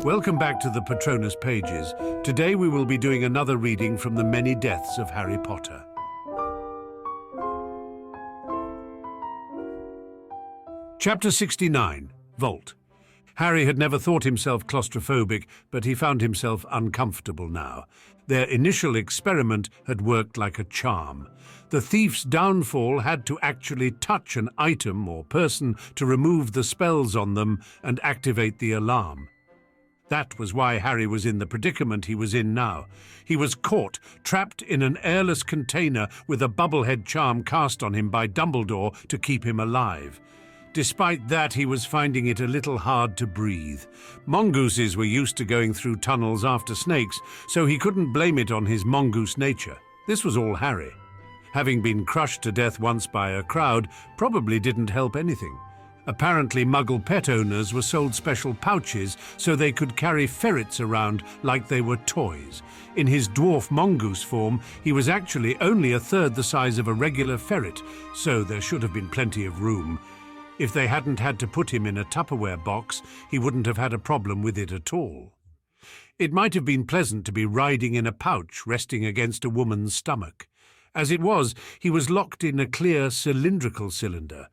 Welcome back to the Patronus Pages. Today we will be doing another reading from the many deaths of Harry Potter. Chapter 69, Vault. Harry had never thought himself claustrophobic, but he found himself uncomfortable now. Their initial experiment had worked like a charm. The thief's downfall had to actually touch an item or person to remove the spells on them and activate the alarm. That was why Harry was in the predicament he was in now. He was caught, trapped in an airless container with a bubblehead charm cast on him by Dumbledore to keep him alive. Despite that, he was finding it a little hard to breathe. Mongooses were used to going through tunnels after snakes, so he couldn't blame it on his mongoose nature. This was all Harry. Having been crushed to death once by a crowd probably didn't help anything. Apparently, Muggle pet owners were sold special pouches so they could carry ferrets around like they were toys. In his dwarf mongoose form, he was actually only a third the size of a regular ferret, so there should have been plenty of room. If they hadn't had to put him in a Tupperware box, he wouldn't have had a problem with it at all. It might have been pleasant to be riding in a pouch resting against a woman's stomach. As it was, he was locked in a clear cylindrical cylinder.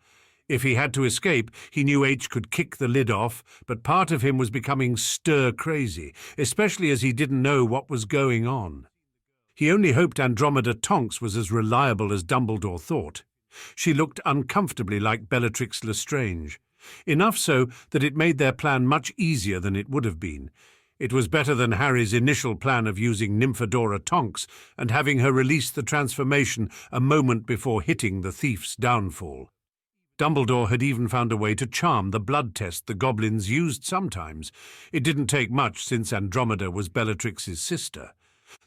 If he had to escape, he knew H could kick the lid off, but part of him was becoming stir-crazy, especially as he didn't know what was going on. He only hoped Andromeda Tonks was as reliable as Dumbledore thought. She looked uncomfortably like Bellatrix Lestrange, enough so that it made their plan much easier than it would have been. It was better than Harry's initial plan of using Nymphadora Tonks and having her release the transformation a moment before hitting the thief's downfall. Dumbledore had even found a way to charm the blood test the goblins used sometimes. It didn't take much since Andromeda was Bellatrix's sister.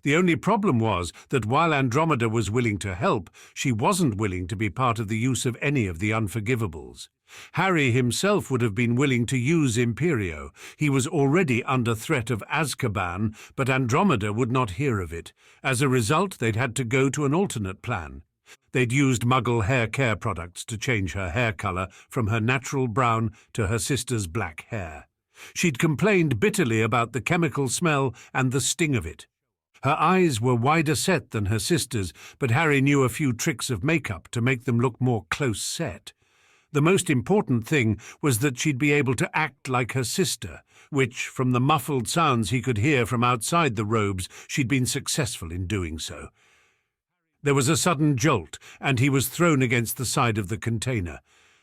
The only problem was that while Andromeda was willing to help, she wasn't willing to be part of the use of any of the unforgivables. Harry himself would have been willing to use Imperio. He was already under threat of Azkaban, but Andromeda would not hear of it. As a result, they'd had to go to an alternate plan. They'd used Muggle hair care products to change her hair color from her natural brown to her sister's black hair. She'd complained bitterly about the chemical smell and the sting of it. Her eyes were wider set than her sister's, but Harry knew a few tricks of makeup to make them look more close set. The most important thing was that she'd be able to act like her sister, which, from the muffled sounds he could hear from outside the robes, she'd been successful in doing so. There was a sudden jolt, and he was thrown against the side of the container.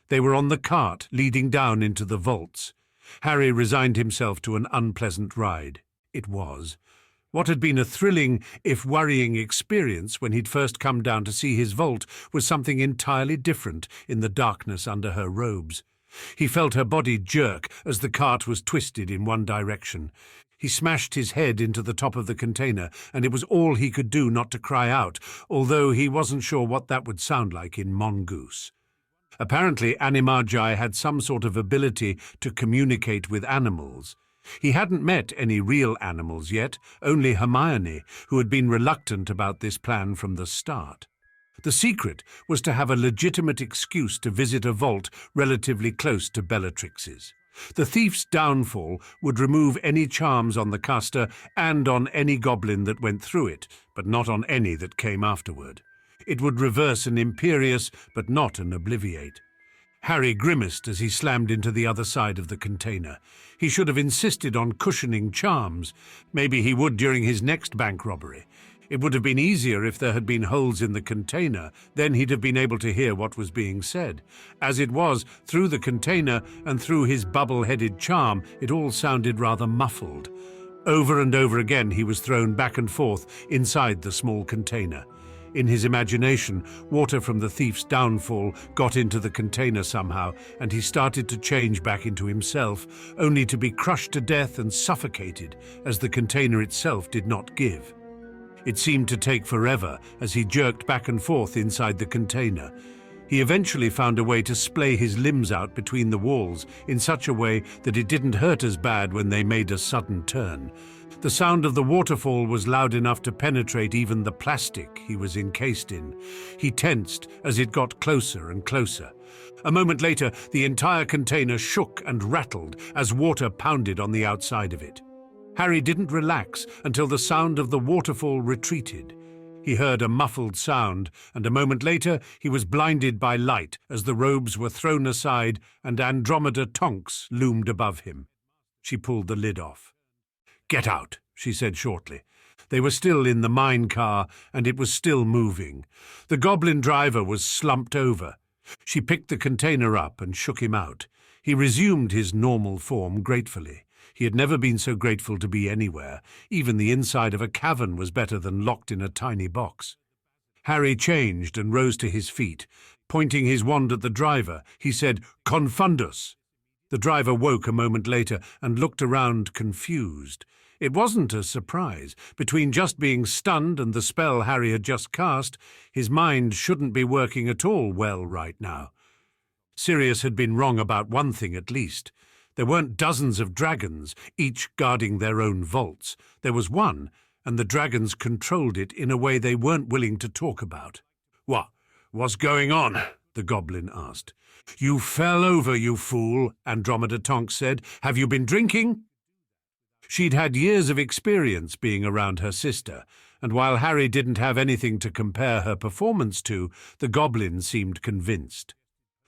They were on the cart leading down into the vaults. Harry resigned himself to an unpleasant ride. It was. What had been a thrilling, if worrying, experience when he'd first come down to see his vault was something entirely different in the darkness under her robes. He felt her body jerk as the cart was twisted in one direction. He smashed his head into the top of the container, and it was all he could do not to cry out, although he wasn't sure what that would sound like in Mongoose. Apparently, Animagi had some sort of ability to communicate with animals. He hadn't met any real animals yet, only Hermione, who had been reluctant about this plan from the start. The secret was to have a legitimate excuse to visit a vault relatively close to Bellatrix's. The thief's downfall would remove any charms on the caster and on any goblin that went through it, but not on any that came afterward. It would reverse an Imperious, but not an Obliviate. Harry grimaced as he slammed into the other side of the container. He should have insisted on cushioning charms. Maybe he would during his next bank robbery. It would have been easier if there had been holes in the container. Then he'd have been able to hear what was being said. As it was, through the container and through his bubble-headed charm, it all sounded rather muffled. Over and over again he was thrown back and forth inside the small container. In his imagination, water from the thief's downfall got into the container somehow, and he started to change back into himself, only to be crushed to death and suffocated, as the container itself did not give. It seemed to take forever as he jerked back and forth inside the container. He eventually found a way to splay his limbs out between the walls in such a way that it didn't hurt as bad when they made a sudden turn. The sound of the waterfall was loud enough to penetrate even the plastic he was encased in. He tensed as it got closer and closer. A moment later, the entire container shook and rattled as water pounded on the outside of it. Harry didn't relax until the sound of the waterfall retreated. He heard a muffled sound, and a moment later he was blinded by light as the robes were thrown aside and Andromeda Tonks loomed above him. She pulled the lid off. "Get out," she said shortly. They were still in the mine car, and it was still moving. The goblin driver was slumped over. She picked the container up and shook him out. He resumed his normal form gratefully. He had never been so grateful to be anywhere. Even the inside of a cavern was better than locked in a tiny box. Harry changed and rose to his feet. Pointing his wand at the driver, he said, "Confundus." The driver woke a moment later and looked around confused. It wasn't a surprise. Between just being stunned and the spell Harry had just cast, his mind shouldn't be working at all well right now. Sirius had been wrong about one thing at least. There weren't dozens of dragons, each guarding their own vaults. There was one, and the dragons controlled it in a way they weren't willing to talk about. What's going on?" the goblin asked. "You fell over, you fool," Andromeda Tonks said. "Have you been drinking?" She'd had years of experience being around her sister, and while Harry didn't have anything to compare her performance to, the goblin seemed convinced.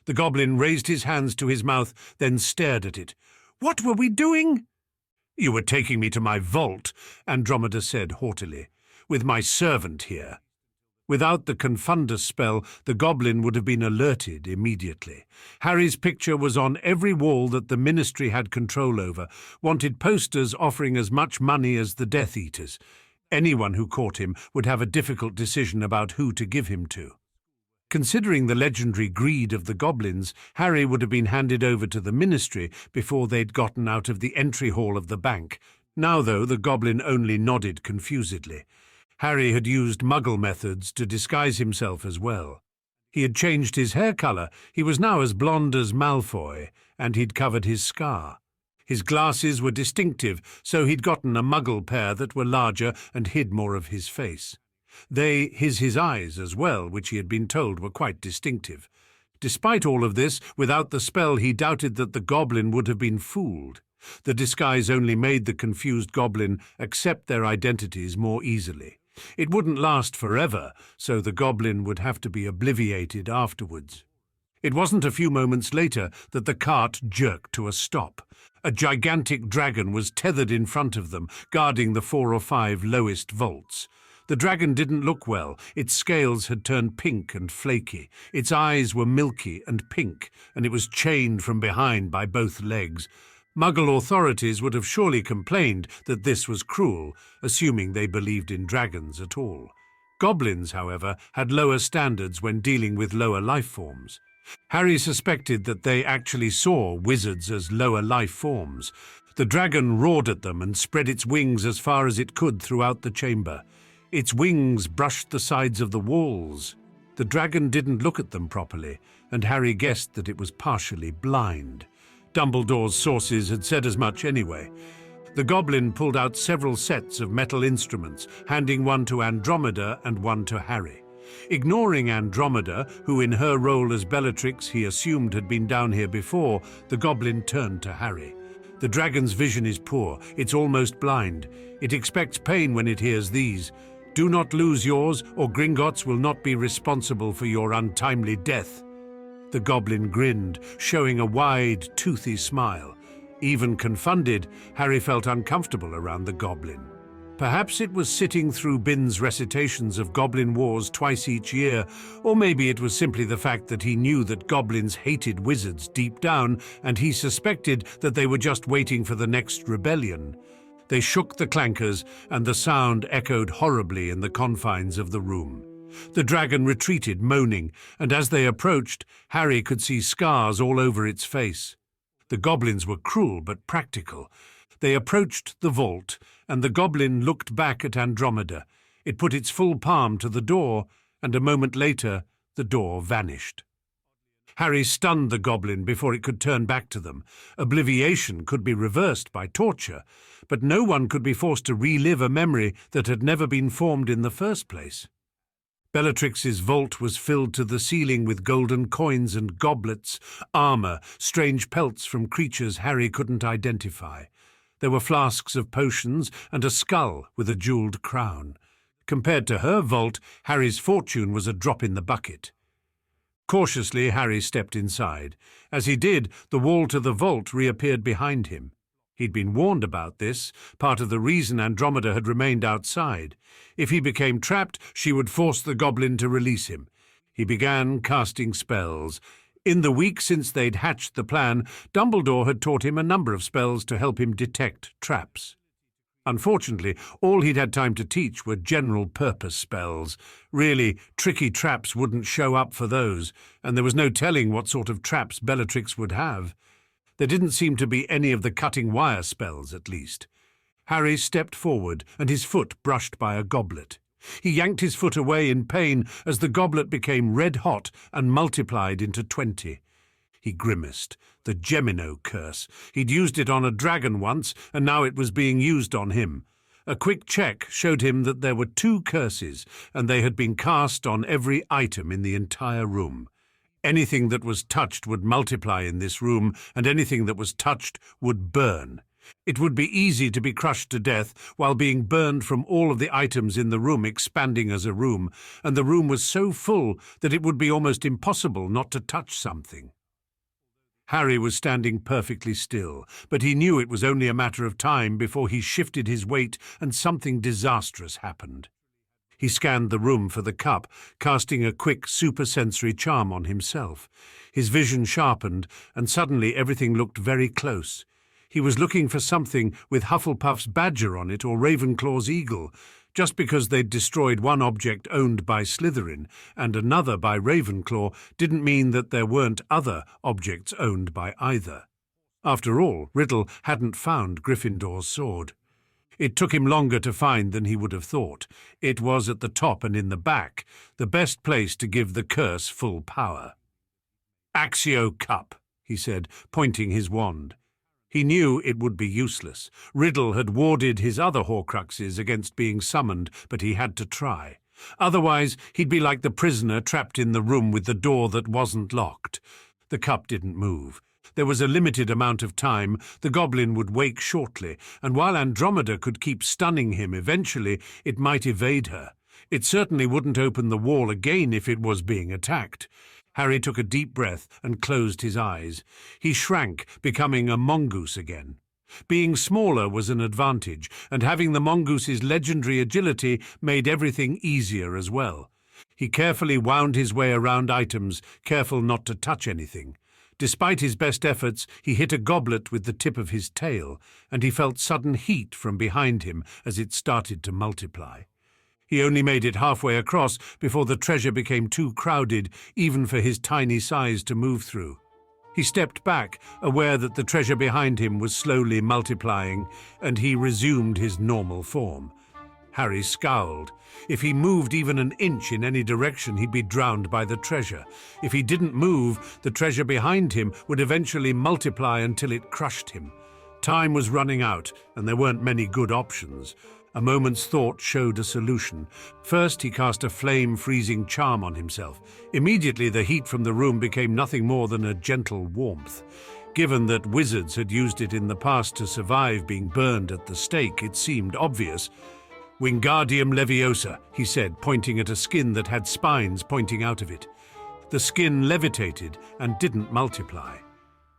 The goblin raised his hands to his mouth, then stared at it. "What were we doing?" "You were taking me to my vault," Andromeda said haughtily, "with my servant here." Without the Confundus spell, the goblin would have been alerted immediately. Harry's picture was on every wall that the Ministry had control over, wanted posters offering as much money as the Death Eaters. Anyone who caught him would have a difficult decision about who to give him to. Considering the legendary greed of the goblins, Harry would have been handed over to the Ministry before they'd gotten out of the entry hall of the bank. Now, though, the goblin only nodded confusedly. Harry had used Muggle methods to disguise himself as well. He had changed his hair colour. He was now as blonde as Malfoy, and he'd covered his scar. His glasses were distinctive, so he'd gotten a Muggle pair that were larger and hid more of his face. They his eyes as well, which he had been told were quite distinctive. Despite all of this, without the spell, he doubted that the goblin would have been fooled. The disguise only made the confused goblin accept their identities more easily. It wouldn't last forever, so the goblin would have to be obliviated afterwards. It wasn't a few moments later that the cart jerked to a stop. A gigantic dragon was tethered in front of them, guarding the 4 or 5 lowest vaults. The dragon didn't look well. Its scales had turned pink and flaky. Its eyes were milky and pink, and it was chained from behind by both legs. Muggle authorities would have surely complained that this was cruel, assuming they believed in dragons at all. Goblins, however, had lower standards when dealing with lower life forms. Harry suspected that they actually saw wizards as lower life forms. The dragon roared at them and spread its wings as far as it could throughout the chamber. Its wings brushed the sides of the walls. The dragon didn't look at them properly, and Harry guessed that it was partially blind. Dumbledore's sources had said as much anyway. The goblin pulled out several sets of metal instruments, handing one to Andromeda and one to Harry. Ignoring Andromeda, who in her role as Bellatrix he assumed had been down here before, the goblin turned to Harry. "The dragon's vision is poor. It's almost blind. It expects pain when it hears these. Do not lose yours, or Gringotts will not be responsible for your untimely death." The goblin grinned, showing a wide, toothy smile. Even confounded, Harry felt uncomfortable around the goblin. Perhaps it was sitting through Bin's recitations of Goblin Wars twice each year, or maybe it was simply the fact that he knew that goblins hated wizards deep down, and he suspected that they were just waiting for the next rebellion. They shook the clankers, and the sound echoed horribly in the confines of the room. The dragon retreated, moaning, and as they approached, Harry could see scars all over its face. The goblins were cruel but practical. They approached the vault, and the goblin looked back at Andromeda. It put its full palm to the door, and a moment later the door vanished. Harry stunned the goblin before it could turn back to them. Obliviation could be reversed by torture, but no one could be forced to relive a memory that had never been formed in the first place. Bellatrix's vault was filled to the ceiling with golden coins and goblets, armor, strange pelts from creatures Harry couldn't identify. There were flasks of potions and a skull with a jewelled crown. Compared to her vault, Harry's fortune was a drop in the bucket. Cautiously, Harry stepped inside. As he did, the wall to the vault reappeared behind him. He'd been warned about this, part of the reason Andromeda had remained outside. If he became trapped, she would force the goblin to release him. He began casting spells. In the week since they'd hatched the plan, Dumbledore had taught him a number of spells to help him detect traps. Unfortunately, all he'd had time to teach were general-purpose spells. Really, tricky traps wouldn't show up for those, and there was no telling what sort of traps Bellatrix would have. There didn't seem to be any of the cutting-wire spells, at least. Harry stepped forward, and his foot brushed by a goblet. He yanked his foot away in pain as the goblet became red-hot and multiplied into 20. He grimaced. The Gemino curse. He'd used it on a dragon once, and now it was being used on him. A quick check showed him that there were 2 curses, and they had been cast on every item in the entire room. Anything that was touched would multiply in this room, and anything that was touched would burn. It would be easy to be crushed to death while being burned from all of the items in the room expanding as a room, and the room was so full that it would be almost impossible not to touch something. Harry was standing perfectly still, but he knew it was only a matter of time before he shifted his weight and something disastrous happened. He scanned the room for the cup, casting a quick supersensory charm on himself. His vision sharpened, and suddenly everything looked very close. He was looking for something with Hufflepuff's badger on it or Ravenclaw's eagle. Just because they'd destroyed one object owned by Slytherin and another by Ravenclaw didn't mean that there weren't other objects owned by either. After all, Riddle hadn't found Gryffindor's sword. It took him longer to find than he would have thought. It was at the top and in the back, the best place to give the curse full power. "Accio Cup," he said, pointing his wand. He knew it would be useless. Riddle had warded his other Horcruxes against being summoned, but he had to try. Otherwise, he'd be like the prisoner trapped in the room with the door that wasn't locked. The cup didn't move. There was a limited amount of time. The goblin would wake shortly, and while Andromeda could keep stunning him, eventually it might evade her. It certainly wouldn't open the wall again if it was being attacked. Harry took a deep breath and closed his eyes. He shrank, becoming a mongoose again. Being smaller was an advantage, and having the mongoose's legendary agility made everything easier as well. He carefully wound his way around items, careful not to touch anything. Despite his best efforts, he hit a goblet with the tip of his tail, and he felt sudden heat from behind him as it started to multiply. He only made it halfway across before the treasure became too crowded, even for his tiny size to move through. He stepped back, aware that the treasure behind him was slowly multiplying, and he resumed his normal form. Harry scowled. If he moved even an inch in any direction, he'd be drowned by the treasure. If he didn't move, the treasure behind him would eventually multiply until it crushed him. Time was running out, and there weren't many good options. A moment's thought showed a solution. First, he cast a flame-freezing charm on himself. Immediately, the heat from the room became nothing more than a gentle warmth. Given that wizards had used it in the past to survive being burned at the stake, it seemed obvious. "Wingardium Leviosa," he said, pointing at a skin that had spines pointing out of it. The skin levitated and didn't multiply.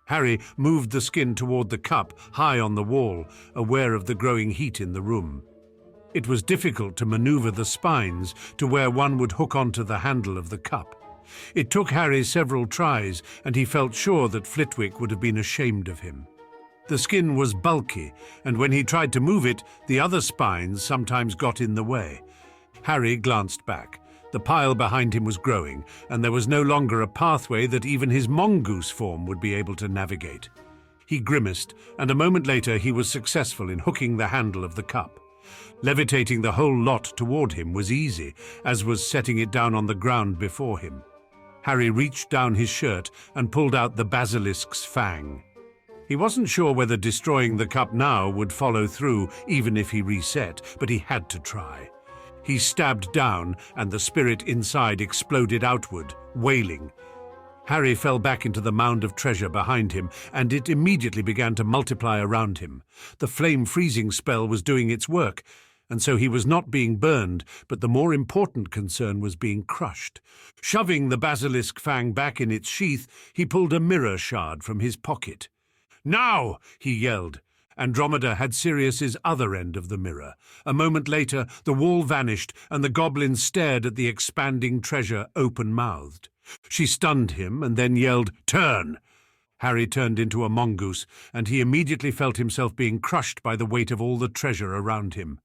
Harry moved the skin toward the cup, high on the wall, aware of the growing heat in the room. It was difficult to maneuver the spines to where one would hook onto the handle of the cup. It took Harry several tries, and he felt sure that Flitwick would have been ashamed of him. The skin was bulky, and when he tried to move it, the other spines sometimes got in the way. Harry glanced back. The pile behind him was growing, and there was no longer a pathway that even his mongoose form would be able to navigate. He grimaced, and a moment later he was successful in hooking the handle of the cup. Levitating the whole lot toward him was easy, as was setting it down on the ground before him. Harry reached down his shirt and pulled out the basilisk's fang. He wasn't sure whether destroying the cup now would follow through, even if he reset, but he had to try. He stabbed down, and the spirit inside exploded outward, wailing. Harry fell back into the mound of treasure behind him, and it immediately began to multiply around him. The flame-freezing spell was doing its work, and so he was not being burned, but the more important concern was being crushed. Shoving the basilisk fang back in its sheath, he pulled a mirror shard from his pocket. "Now!" he yelled. Andromeda had Sirius's other end of the mirror. A moment later, the wall vanished, and the goblin stared at the expanding treasure open-mouthed. She stunned him and then yelled, "Turn!" Harry turned into a mongoose, and he immediately felt himself being crushed by the weight of all the treasure around him.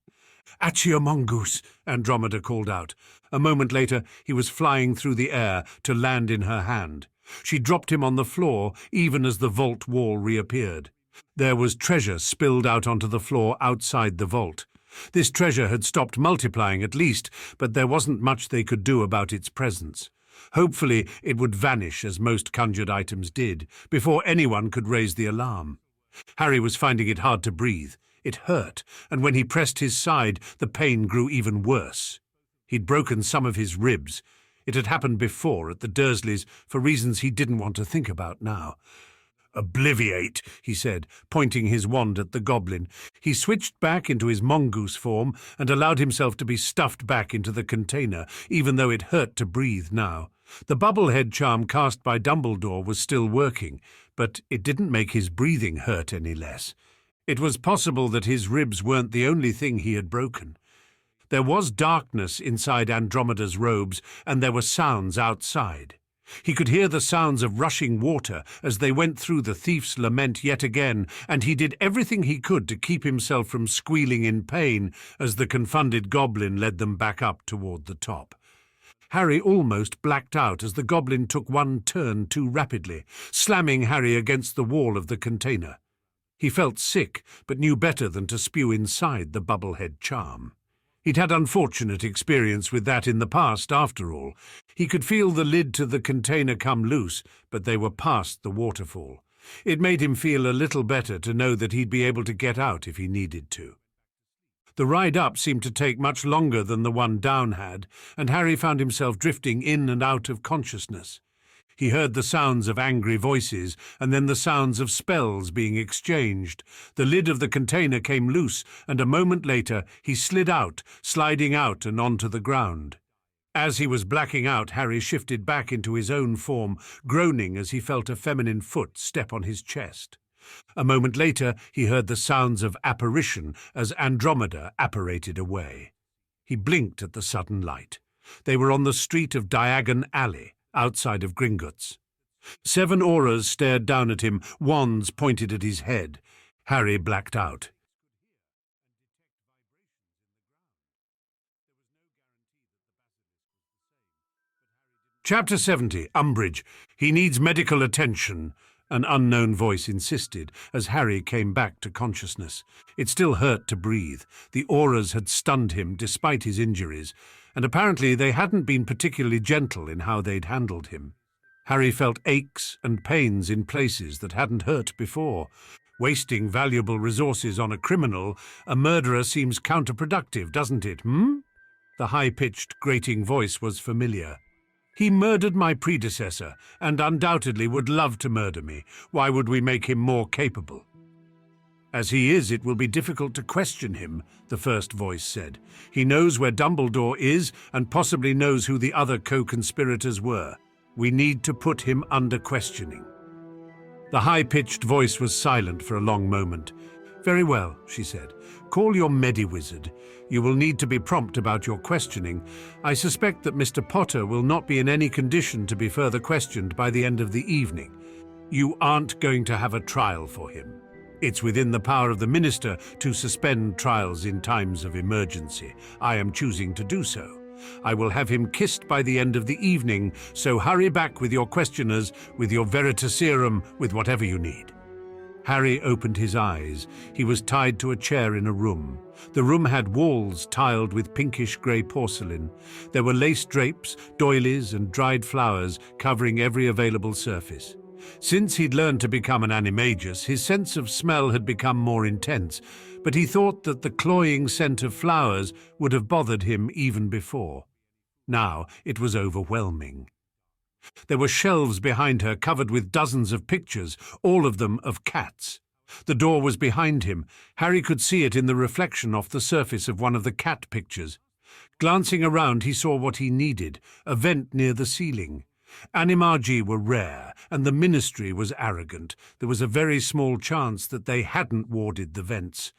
"Accio mongoose!" Andromeda called out. A moment later, he was flying through the air to land in her hand. She dropped him on the floor even as the vault wall reappeared. There was treasure spilled out onto the floor outside the vault. This treasure had stopped multiplying at least, but there wasn't much they could do about its presence. Hopefully it would vanish, as most conjured items did, before anyone could raise the alarm. Harry was finding it hard to breathe. It hurt, and when he pressed his side, the pain grew even worse. He'd broken some of his ribs. It had happened before at the Dursleys for reasons he didn't want to think about now. "Obliviate," he said, pointing his wand at the goblin. He switched back into his mongoose form and allowed himself to be stuffed back into the container, even though it hurt to breathe now. The bubblehead charm cast by Dumbledore was still working, but it didn't make his breathing hurt any less. It was possible that his ribs weren't the only thing he had broken. There was darkness inside Andromeda's robes, and there were sounds outside. He could hear the sounds of rushing water as they went through the thief's lament yet again, and he did everything he could to keep himself from squealing in pain as the confounded goblin led them back up toward the top. Harry almost blacked out as the goblin took one turn too rapidly, slamming Harry against the wall of the container. He felt sick, but knew better than to spew inside the bubblehead charm. He'd had unfortunate experience with that in the past, after all. He could feel the lid to the container come loose, but they were past the waterfall. It made him feel a little better to know that he'd be able to get out if he needed to. The ride up seemed to take much longer than the one down had, and Harry found himself drifting in and out of consciousness. He heard the sounds of angry voices, and then the sounds of spells being exchanged. The lid of the container came loose, and a moment later he slid out, sliding out and onto the ground. As he was blacking out, Harry shifted back into his own form, groaning as he felt a feminine foot step on his chest. A moment later he heard the sounds of apparition as Andromeda apparated away. He blinked at the sudden light. They were on the street of Diagon Alley, outside of Gringotts. 7 auras stared down at him, wands pointed at his head. Harry blacked out. Chapter 70, Umbridge. He needs medical attention, an unknown voice insisted as Harry came back to consciousness. It still hurt to breathe. The auras had stunned him despite his injuries, and apparently they hadn't been particularly gentle in how they'd handled him. Harry felt aches and pains in places that hadn't hurt before. Wasting valuable resources on a criminal, a murderer seems counterproductive, doesn't it, The high-pitched, grating voice was familiar. "He murdered my predecessor, and undoubtedly would love to murder me. Why would we make him more capable?" "As he is, it will be difficult to question him," the first voice said. "He knows where Dumbledore is, and possibly knows who the other co-conspirators were. We need to put him under questioning." The high-pitched voice was silent for a long moment. "Very well," she said. "Call your Mediwizard. You will need to be prompt about your questioning. I suspect that Mr. Potter will not be in any condition to be further questioned by the end of the evening. You aren't going to have a trial for him. It's within the power of the Minister to suspend trials in times of emergency. I am choosing to do so. I will have him kissed by the end of the evening, so hurry back with your questioners, with your Veritaserum, with whatever you need." Harry opened his eyes. He was tied to a chair in a room. The room had walls tiled with pinkish-grey porcelain. There were lace drapes, doilies, and dried flowers covering every available surface. Since he'd learned to become an animagus, his sense of smell had become more intense, but he thought that the cloying scent of flowers would have bothered him even before. Now it was overwhelming. There were shelves behind her covered with dozens of pictures, all of them of cats. The door was behind him. Harry could see it in the reflection off the surface of one of the cat pictures. Glancing around, he saw what he needed, a vent near the ceiling. Animagi were rare, and the ministry was arrogant. There was a very small chance that they hadn't warded the vents.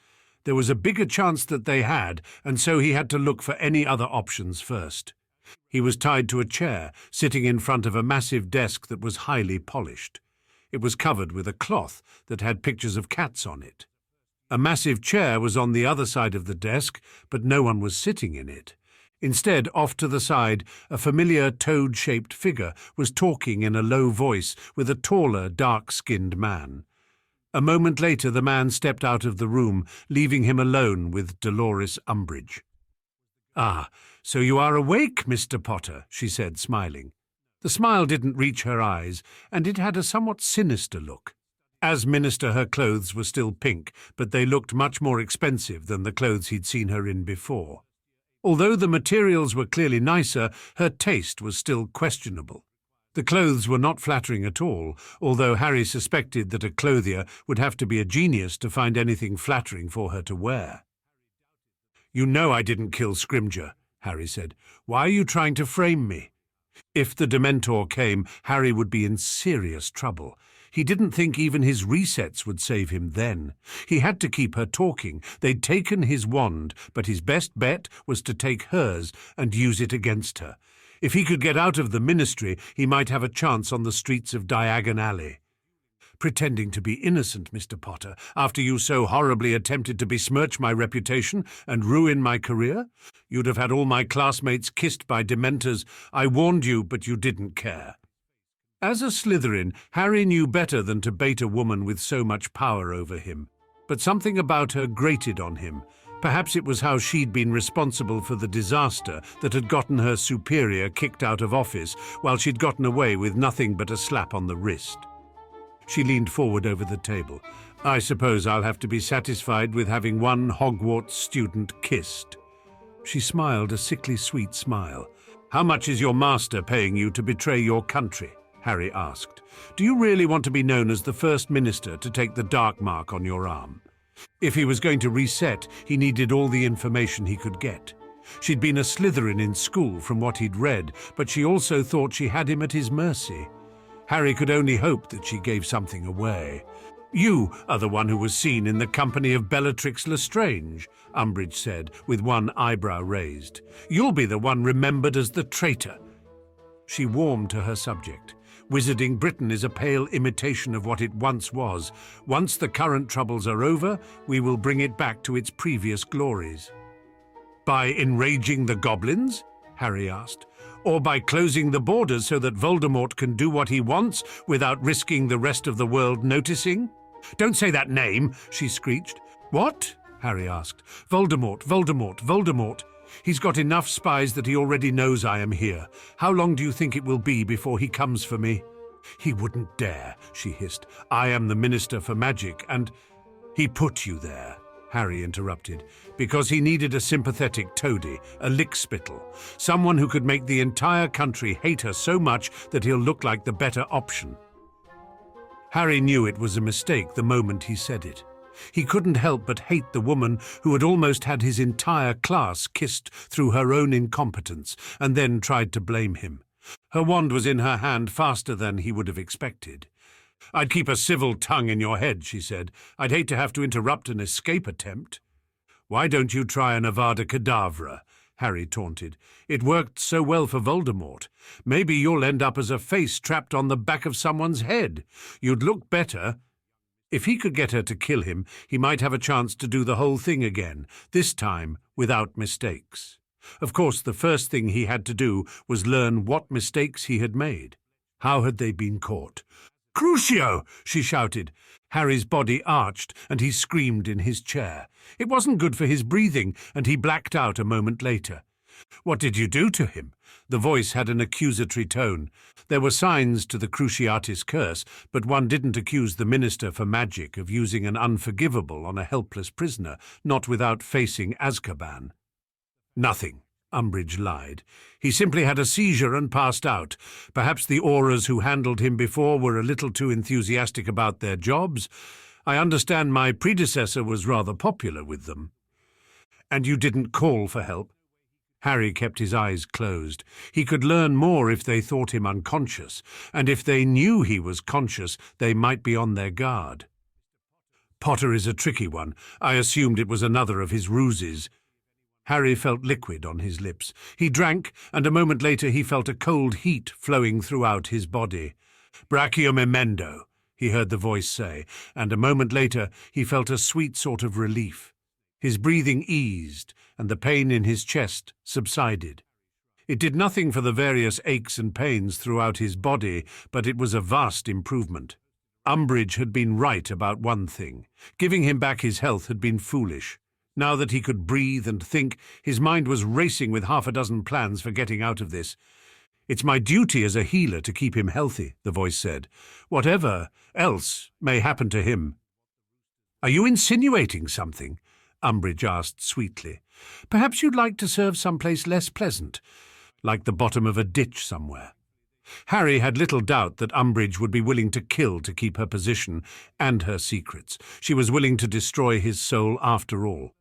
There was a bigger chance that they had, and so he had to look for any other options first. He was tied to a chair, sitting in front of a massive desk that was highly polished. It was covered with a cloth that had pictures of cats on it. A massive chair was on the other side of the desk, but no one was sitting in it. Instead, off to the side, a familiar toad-shaped figure was talking in a low voice with a taller, dark-skinned man. A moment later, the man stepped out of the room, leaving him alone with Dolores Umbridge. "Ah, so you are awake, Mr. Potter," she said, smiling. The smile didn't reach her eyes, and it had a somewhat sinister look. As minister, her clothes were still pink, but they looked much more expensive than the clothes he'd seen her in before. Although the materials were clearly nicer, her taste was still questionable. The clothes were not flattering at all, although Harry suspected that a clothier would have to be a genius to find anything flattering for her to wear. "You know I didn't kill Scrimgeour," Harry said. "Why are you trying to frame me?" If the Dementor came, Harry would be in serious trouble. He didn't think even his resets would save him then. He had to keep her talking. They'd taken his wand, but his best bet was to take hers and use it against her. If he could get out of the ministry, he might have a chance on the streets of Diagon Alley. "Pretending to be innocent, Mr. Potter, after you so horribly attempted to besmirch my reputation and ruin my career? You'd have had all my classmates kissed by Dementors. I warned you, but you didn't care." As a Slytherin, Harry knew better than to bait a woman with so much power over him. But something about her grated on him. Perhaps it was how she'd been responsible for the disaster that had gotten her superior kicked out of office, while she'd gotten away with nothing but a slap on the wrist. She leaned forward over the table. "I suppose I'll have to be satisfied with having one Hogwarts student kissed." She smiled a sickly sweet smile. "How much is your master paying you to betray your country?" Harry asked. "Do you really want to be known as the first minister to take the dark mark on your arm?" If he was going to reset, he needed all the information he could get. She'd been a Slytherin in school from what he'd read, but she also thought she had him at his mercy. Harry could only hope that she gave something away. "You are the one who was seen in the company of Bellatrix Lestrange," Umbridge said, with one eyebrow raised. "You'll be the one remembered as the traitor." She warmed to her subject. Wizarding Britain is a pale imitation of what it once was. Once the current troubles are over, we will bring it back to its previous glories. "By enraging the goblins?" Harry asked. "Or by closing the borders so that Voldemort can do what he wants without risking the rest of the world noticing?" "Don't say that name," she screeched. "What?" Harry asked. "Voldemort, Voldemort, Voldemort. He's got enough spies that he already knows I am here. How long do you think it will be before he comes for me?" "He wouldn't dare," she hissed. "I am the Minister for Magic, and—" "He put you there," Harry interrupted, "because he needed a sympathetic toady, a lickspittle, someone who could make the entire country hate her so much that he'll look like the better option." Harry knew it was a mistake the moment he said it. He couldn't help but hate the woman who had almost had his entire class kissed through her own incompetence and then tried to blame him. Her wand was in her hand faster than he would have expected. "I'd keep a civil tongue in your head," she said. "I'd hate to have to interrupt an escape attempt." "Why don't you try an Avada Kedavra?" Harry taunted. "It worked so well for Voldemort. Maybe you'll end up as a face trapped on the back of someone's head. You'd look better." If he could get her to kill him, he might have a chance to do the whole thing again, this time without mistakes. Of course, the first thing he had to do was learn what mistakes he had made. How had they been caught? "Crucio!" she shouted. Harry's body arched, and he screamed in his chair. It wasn't good for his breathing, and he blacked out a moment later. "What did you do to him?" The voice had an accusatory tone. There were signs to the Cruciatus curse, but one didn't accuse the Minister for Magic of using an unforgivable on a helpless prisoner, not without facing Azkaban. "Nothing," Umbridge lied. He simply had a seizure and passed out. Perhaps the Aurors who handled him before were a little too enthusiastic about their jobs. I understand my predecessor was rather popular with them. And you didn't call for help? Harry kept his eyes closed. He could learn more if they thought him unconscious, and if they knew he was conscious, they might be on their guard. Potter is a tricky one. I assumed it was another of his ruses. Harry felt liquid on his lips. He drank, and a moment later he felt a cold heat flowing throughout his body. "Brachium emendo," he heard the voice say, and a moment later he felt a sweet sort of relief. His breathing eased, and the pain in his chest subsided. It did nothing for the various aches and pains throughout his body, but it was a vast improvement. Umbridge had been right about one thing. Giving him back his health had been foolish. Now that he could breathe and think, his mind was racing with half a dozen plans for getting out of this. "It's my duty as a healer to keep him healthy," the voice said. "Whatever else may happen to him." "Are you insinuating something?" Umbridge asked sweetly. "Perhaps you'd like to serve someplace less pleasant, like the bottom of a ditch somewhere." Harry had little doubt that Umbridge would be willing to kill to keep her position and her secrets. She was willing to destroy his soul after all.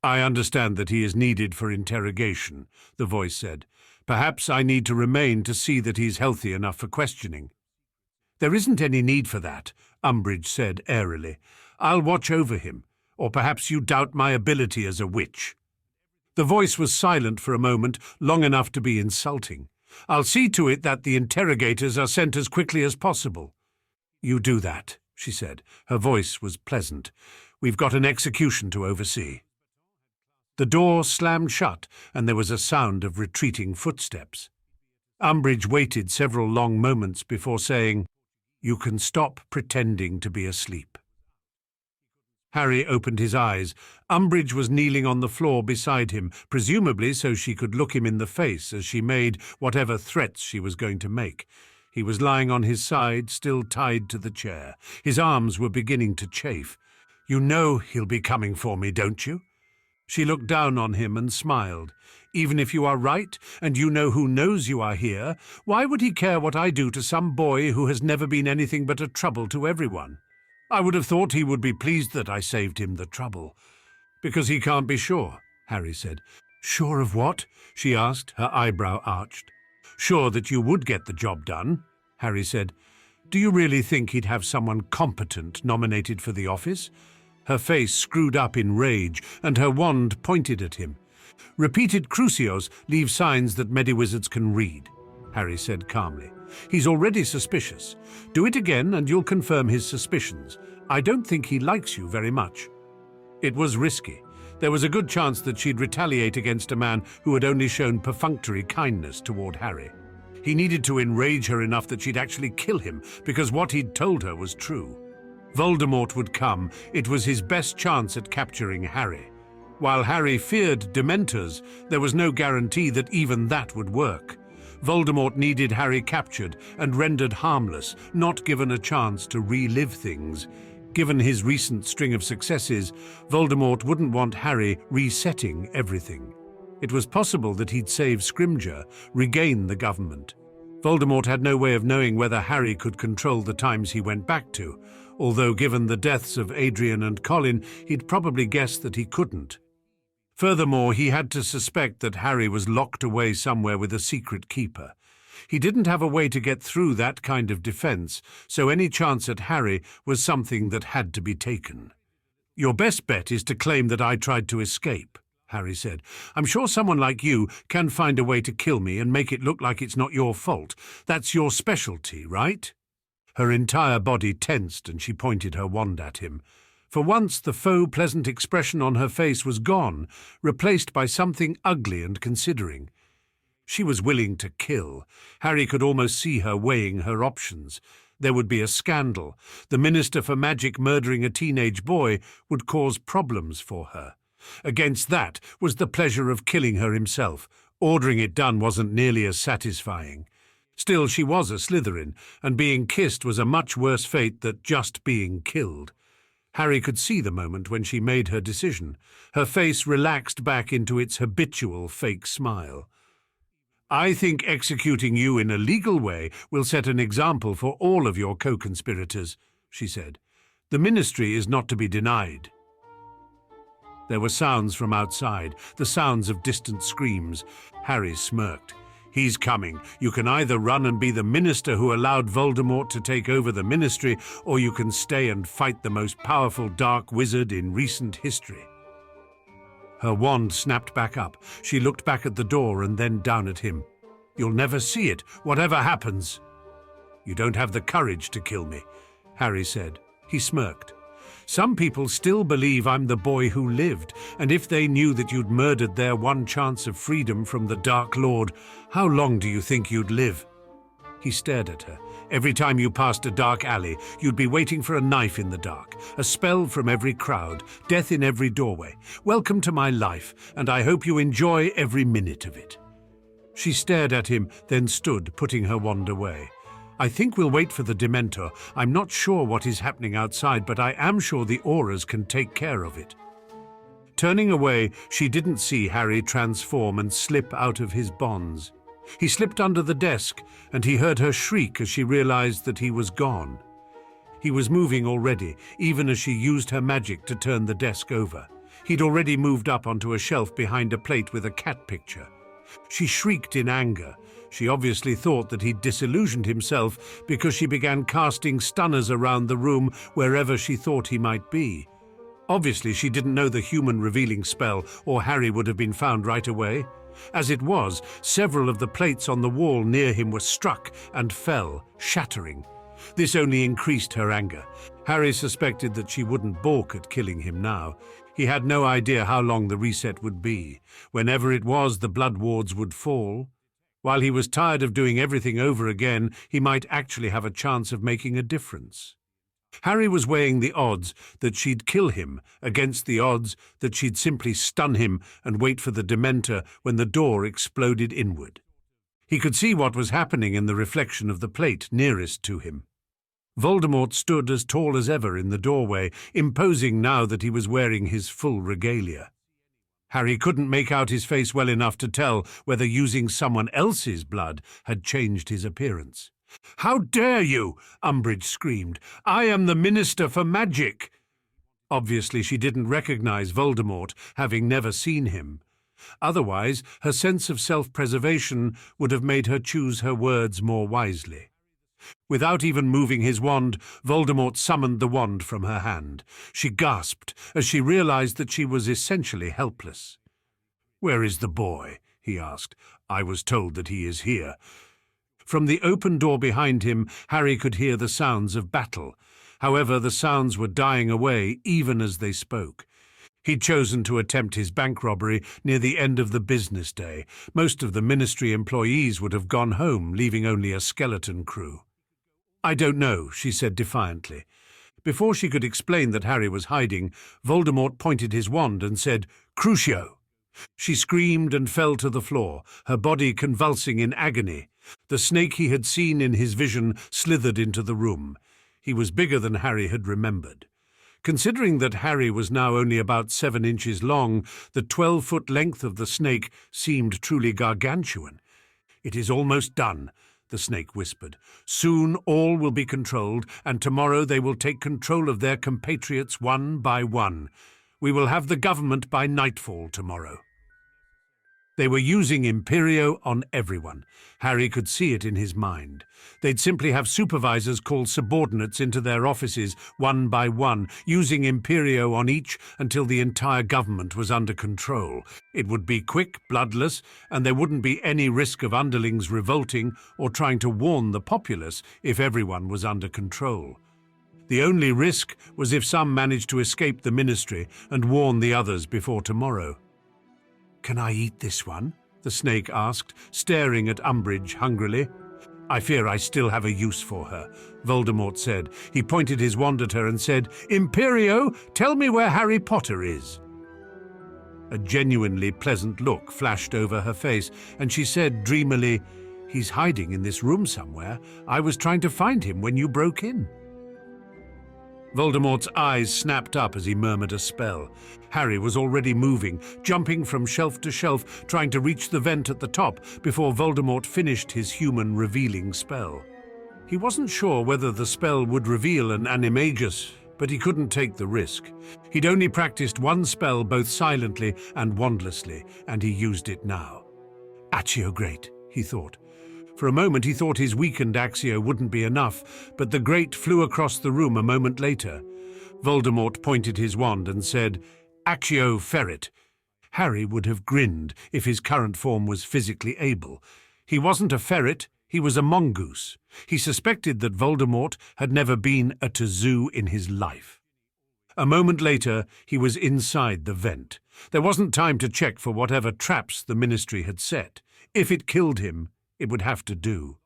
"I understand that he is needed for interrogation," the voice said. "Perhaps I need to remain to see that he's healthy enough for questioning." "There isn't any need for that," Umbridge said airily. "I'll watch over him. Or perhaps you doubt my ability as a witch." The voice was silent for a moment, long enough to be insulting. "I'll see to it that the interrogators are sent as quickly as possible." "You do that," she said. Her voice was pleasant. "We've got an execution to oversee." The door slammed shut, and there was a sound of retreating footsteps. Umbridge waited several long moments before saying, "You can stop pretending to be asleep." Harry opened his eyes. Umbridge was kneeling on the floor beside him, presumably so she could look him in the face as she made whatever threats she was going to make. He was lying on his side, still tied to the chair. His arms were beginning to chafe. "You know he'll be coming for me, don't you?" She looked down on him and smiled. "Even if you are right, and you know who knows you are here, why would he care what I do to some boy who has never been anything but a trouble to everyone? I would have thought he would be pleased that I saved him the trouble." "Because he can't be sure," Harry said. "Sure of what?" she asked, her eyebrow arched. "Sure that you would get the job done," Harry said. "Do you really think he'd have someone competent nominated for the office?" Her face screwed up in rage, and her wand pointed at him. "Repeated crucios leave signs that Mediwizards can read," Harry said calmly. "He's already suspicious. Do it again and you'll confirm his suspicions. I don't think he likes you very much." It was risky. There was a good chance that she'd retaliate against a man who had only shown perfunctory kindness toward Harry. He needed to enrage her enough that she'd actually kill him, because what he'd told her was true. Voldemort would come. It was his best chance at capturing Harry. While Harry feared Dementors, there was no guarantee that even that would work. Voldemort needed Harry captured and rendered harmless, not given a chance to relive things. Given his recent string of successes, Voldemort wouldn't want Harry resetting everything. It was possible that he'd save Scrimgeour, regain the government. Voldemort had no way of knowing whether Harry could control the times he went back to, although given the deaths of Adrian and Colin, he'd probably guessed that he couldn't. Furthermore, he had to suspect that Harry was locked away somewhere with a secret keeper. He didn't have a way to get through that kind of defense, so any chance at Harry was something that had to be taken. "Your best bet is to claim that I tried to escape," Harry said. "I'm sure someone like you can find a way to kill me and make it look like it's not your fault. That's your specialty, right?" Her entire body tensed and she pointed her wand at him. For once, the faux pleasant expression on her face was gone, replaced by something ugly and considering. She was willing to kill. Harry could almost see her weighing her options. There would be a scandal. The Minister for Magic murdering a teenage boy would cause problems for her. Against that was the pleasure of killing her himself. Ordering it done wasn't nearly as satisfying. Still, she was a Slytherin, and being kissed was a much worse fate than just being killed. Harry could see the moment when she made her decision. Her face relaxed back into its habitual fake smile. "I think executing you in a legal way will set an example for all of your co-conspirators," she said. "The ministry is not to be denied." There were sounds from outside, the sounds of distant screams. Harry smirked. "He's coming. You can either run and be the minister who allowed Voldemort to take over the ministry, or you can stay and fight the most powerful dark wizard in recent history." Her wand snapped back up. She looked back at the door and then down at him. "You'll never see it, whatever happens." "You don't have the courage to kill me," Harry said. He smirked. "Some people still believe I'm the boy who lived, and if they knew that you'd murdered their one chance of freedom from the Dark Lord, how long do you think you'd live?" He stared at her. "Every time you passed a dark alley, you'd be waiting for a knife in the dark, a spell from every crowd, death in every doorway. Welcome to my life, and I hope you enjoy every minute of it." She stared at him, then stood, putting her wand away. "I think we'll wait for the Dementor. I'm not sure what is happening outside, but I am sure the auras can take care of it." Turning away, she didn't see Harry transform and slip out of his bonds. He slipped under the desk, and he heard her shriek as she realized that he was gone. He was moving already, even as she used her magic to turn the desk over. He'd already moved up onto a shelf behind a plate with a cat picture. She shrieked in anger. She obviously thought that he'd disillusioned himself because she began casting stunners around the room wherever she thought he might be. Obviously, she didn't know the human revealing spell, or Harry would have been found right away. As it was, several of the plates on the wall near him were struck and fell, shattering. This only increased her anger. Harry suspected that she wouldn't balk at killing him now. He had no idea how long the reset would be. Whenever it was, the blood wards would fall. While he was tired of doing everything over again, he might actually have a chance of making a difference. Harry was weighing the odds that she'd kill him against the odds that she'd simply stun him and wait for the Dementor when the door exploded inward. He could see what was happening in the reflection of the plate nearest to him. Voldemort stood as tall as ever in the doorway, imposing now that he was wearing his full regalia. Harry couldn't make out his face well enough to tell whether using someone else's blood had changed his appearance. "How dare you!" Umbridge screamed. "I am the Minister for Magic!" Obviously, she didn't recognize Voldemort, having never seen him. Otherwise, her sense of self-preservation would have made her choose her words more wisely. Without even moving his wand, Voldemort summoned the wand from her hand. She gasped as she realized that she was essentially helpless. "Where is the boy?" he asked. "I was told that he is here." From the open door behind him, Harry could hear the sounds of battle. However, the sounds were dying away even as they spoke. He'd chosen to attempt his bank robbery near the end of the business day. Most of the ministry employees would have gone home, leaving only a skeleton crew. "I don't know," she said defiantly. Before she could explain that Harry was hiding, Voldemort pointed his wand and said, "Crucio!" She screamed and fell to the floor, her body convulsing in agony. The snake he had seen in his vision slithered into the room. He was bigger than Harry had remembered. Considering that Harry was now only about 7 inches long, the 12-foot length of the snake seemed truly gargantuan. "It is almost done," the snake whispered. "Soon all will be controlled, and tomorrow they will take control of their compatriots one by one. We will have the government by nightfall tomorrow." They were using Imperio on everyone. Harry could see it in his mind. They'd simply have supervisors call subordinates into their offices one by one, using Imperio on each until the entire government was under control. It would be quick, bloodless, and there wouldn't be any risk of underlings revolting or trying to warn the populace if everyone was under control. The only risk was if some managed to escape the ministry and warn the others before tomorrow. "Can I eat this one?" the snake asked, staring at Umbridge hungrily. "I fear I still have a use for her," Voldemort said. He pointed his wand at her and said, "Imperio, tell me where Harry Potter is." A genuinely pleasant look flashed over her face, and she said dreamily, "He's hiding in this room somewhere. I was trying to find him when you broke in." Voldemort's eyes snapped up as he murmured a spell. Harry was already moving, jumping from shelf to shelf, trying to reach the vent at the top before Voldemort finished his human revealing spell. He wasn't sure whether the spell would reveal an animagus, but he couldn't take the risk. He'd only practiced one spell both silently and wandlessly, and he used it now. Accio Great, he thought. For a moment he thought his weakened Accio wouldn't be enough, but the Great flew across the room a moment later. Voldemort pointed his wand and said, Accio Ferret. Harry would have grinned if his current form was physically able. He wasn't a ferret, he was a mongoose. He suspected that Voldemort had never been at a zoo in his life. A moment later, he was inside the vent. There wasn't time to check for whatever traps the Ministry had set. If it killed him, it would have to do.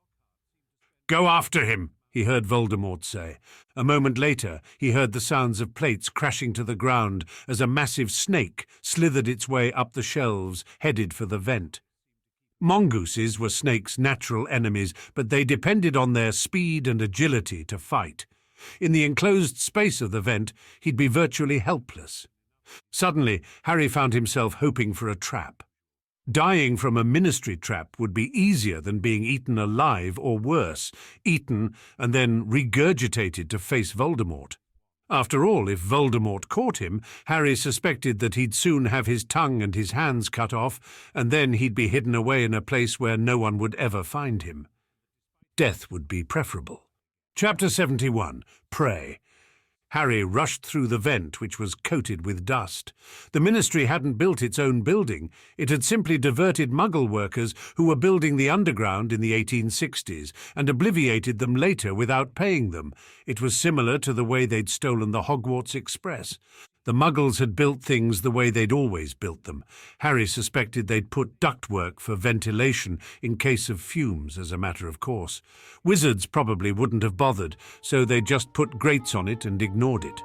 Go after him, he heard Voldemort say. A moment later, he heard the sounds of plates crashing to the ground as a massive snake slithered its way up the shelves, headed for the vent. Mongooses were snakes' natural enemies, but they depended on their speed and agility to fight. In the enclosed space of the vent, he'd be virtually helpless. Suddenly, Harry found himself hoping for a trap. Dying from a Ministry trap would be easier than being eaten alive or worse, eaten and then regurgitated to face Voldemort. After all, if Voldemort caught him, Harry suspected that he'd soon have his tongue and his hands cut off, and then he'd be hidden away in a place where no one would ever find him. Death would be preferable. Chapter 71. Prey. Harry rushed through the vent, which was coated with dust. The Ministry hadn't built its own building. It had simply diverted Muggle workers who were building the underground in the 1860s and obliviated them later without paying them. It was similar to the way they'd stolen the Hogwarts Express. The Muggles had built things the way they'd always built them. Harry suspected they'd put ductwork for ventilation in case of fumes, as a matter of course. Wizards probably wouldn't have bothered, so they just put grates on it and ignored it.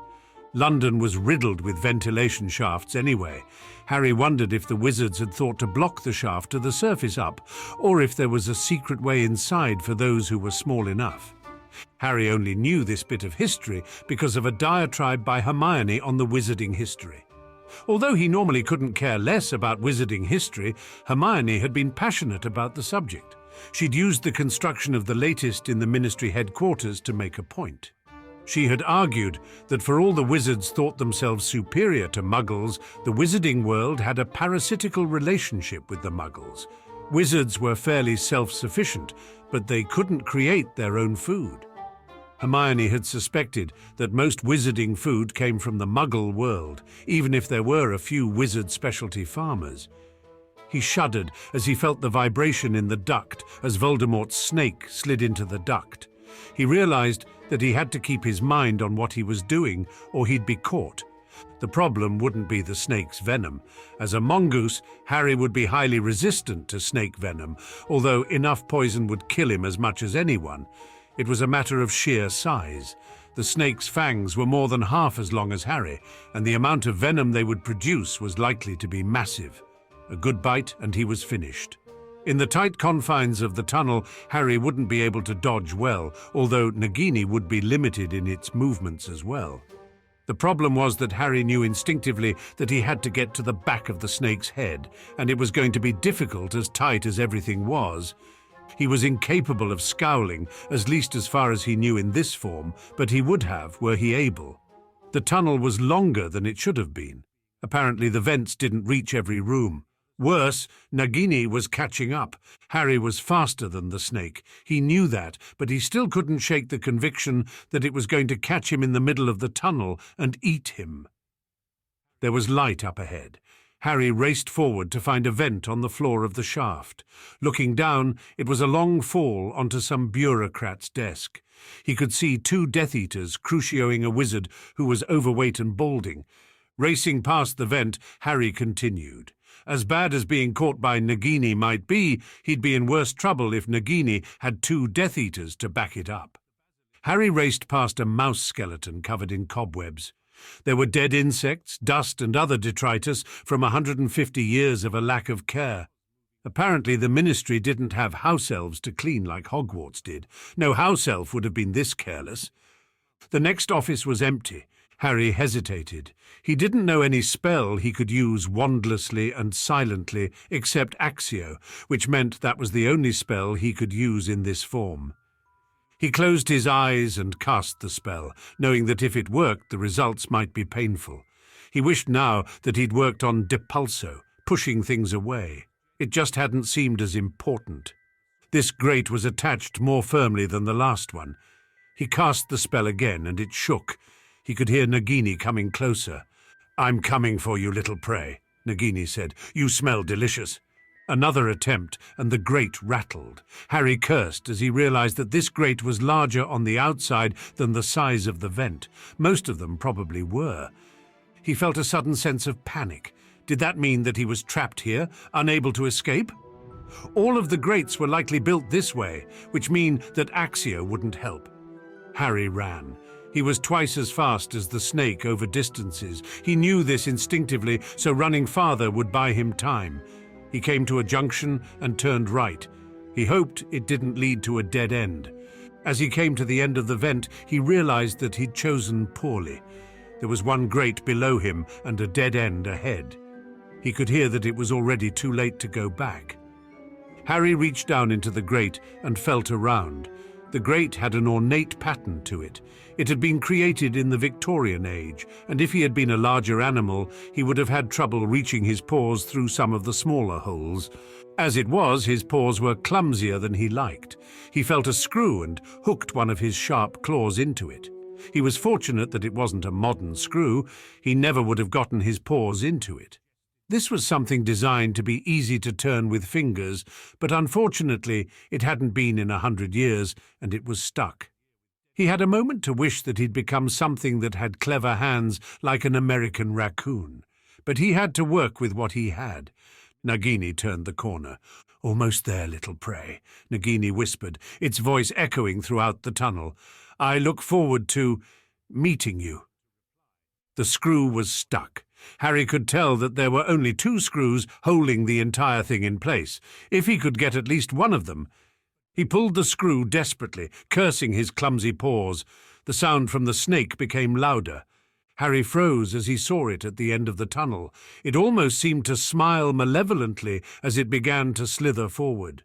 London was riddled with ventilation shafts anyway. Harry wondered if the wizards had thought to block the shaft to the surface up, or if there was a secret way inside for those who were small enough. Harry only knew this bit of history because of a diatribe by Hermione on the wizarding history. Although he normally couldn't care less about wizarding history, Hermione had been passionate about the subject. She'd used the construction of the latest in the Ministry headquarters to make a point. She had argued that for all the wizards thought themselves superior to Muggles, the wizarding world had a parasitical relationship with the Muggles. Wizards were fairly self-sufficient, but they couldn't create their own food. Hermione had suspected that most wizarding food came from the Muggle world, even if there were a few wizard specialty farmers. He shuddered as he felt the vibration in the duct as Voldemort's snake slid into the duct. He realized that he had to keep his mind on what he was doing, or he'd be caught. The problem wouldn't be the snake's venom. As a mongoose, Harry would be highly resistant to snake venom, although enough poison would kill him as much as anyone. It was a matter of sheer size. The snake's fangs were more than half as long as Harry, and the amount of venom they would produce was likely to be massive. A good bite, and he was finished. In the tight confines of the tunnel, Harry wouldn't be able to dodge well, although Nagini would be limited in its movements as well. The problem was that Harry knew instinctively that he had to get to the back of the snake's head, and it was going to be difficult as tight as everything was. He was incapable of scowling, at least as far as he knew in this form, but he would have, were he able. The tunnel was longer than it should have been. Apparently the vents didn't reach every room. Worse, Nagini was catching up. Harry was faster than the snake. He knew that, but he still couldn't shake the conviction that it was going to catch him in the middle of the tunnel and eat him. There was light up ahead. Harry raced forward to find a vent on the floor of the shaft. Looking down, it was a long fall onto some bureaucrat's desk. He could see 2 Death Eaters crucioing a wizard who was overweight and balding. Racing past the vent, Harry continued. As bad as being caught by Nagini might be, he'd be in worse trouble if Nagini had 2 Death Eaters to back it up. Harry raced past a mouse skeleton covered in cobwebs. There were dead insects, dust and other detritus from 150 years of a lack of care. Apparently the Ministry didn't have house elves to clean like Hogwarts did. No house elf would have been this careless. The next office was empty. Harry hesitated. He didn't know any spell he could use wandlessly and silently except Accio, which meant that was the only spell he could use in this form. He closed his eyes and cast the spell, knowing that if it worked, the results might be painful. He wished now that he'd worked on Depulso, pushing things away. It just hadn't seemed as important. This grate was attached more firmly than the last one. He cast the spell again, and it shook. He could hear Nagini coming closer. "I'm coming for you, little prey," Nagini said. "You smell delicious." Another attempt, and the grate rattled. Harry cursed as he realized that this grate was larger on the outside than the size of the vent. Most of them probably were. He felt a sudden sense of panic. Did that mean that he was trapped here, unable to escape? All of the grates were likely built this way, which mean that Accio wouldn't help. Harry ran. He was twice as fast as the snake over distances. He knew this instinctively, so running farther would buy him time. He came to a junction and turned right. He hoped it didn't lead to a dead end. As he came to the end of the vent, he realized that he'd chosen poorly. There was one grate below him and a dead end ahead. He could hear that it was already too late to go back. Harry reached down into the grate and felt around. The grate had an ornate pattern to it. It had been created in the Victorian age, and if he had been a larger animal, he would have had trouble reaching his paws through some of the smaller holes. As it was, his paws were clumsier than he liked. He felt a screw and hooked one of his sharp claws into it. He was fortunate that it wasn't a modern screw. He never would have gotten his paws into it. This was something designed to be easy to turn with fingers, but unfortunately it hadn't been in 100 years, and it was stuck. He had a moment to wish that he'd become something that had clever hands like an American raccoon. But he had to work with what he had. Nagini turned the corner. "Almost there, little prey," Nagini whispered, its voice echoing throughout the tunnel. "I look forward to meeting you." The screw was stuck. Harry could tell that there were only 2 screws holding the entire thing in place. If he could get at least one of them. He pulled the screw desperately, cursing his clumsy paws. The sound from the snake became louder. Harry froze as he saw it at the end of the tunnel. It almost seemed to smile malevolently as it began to slither forward.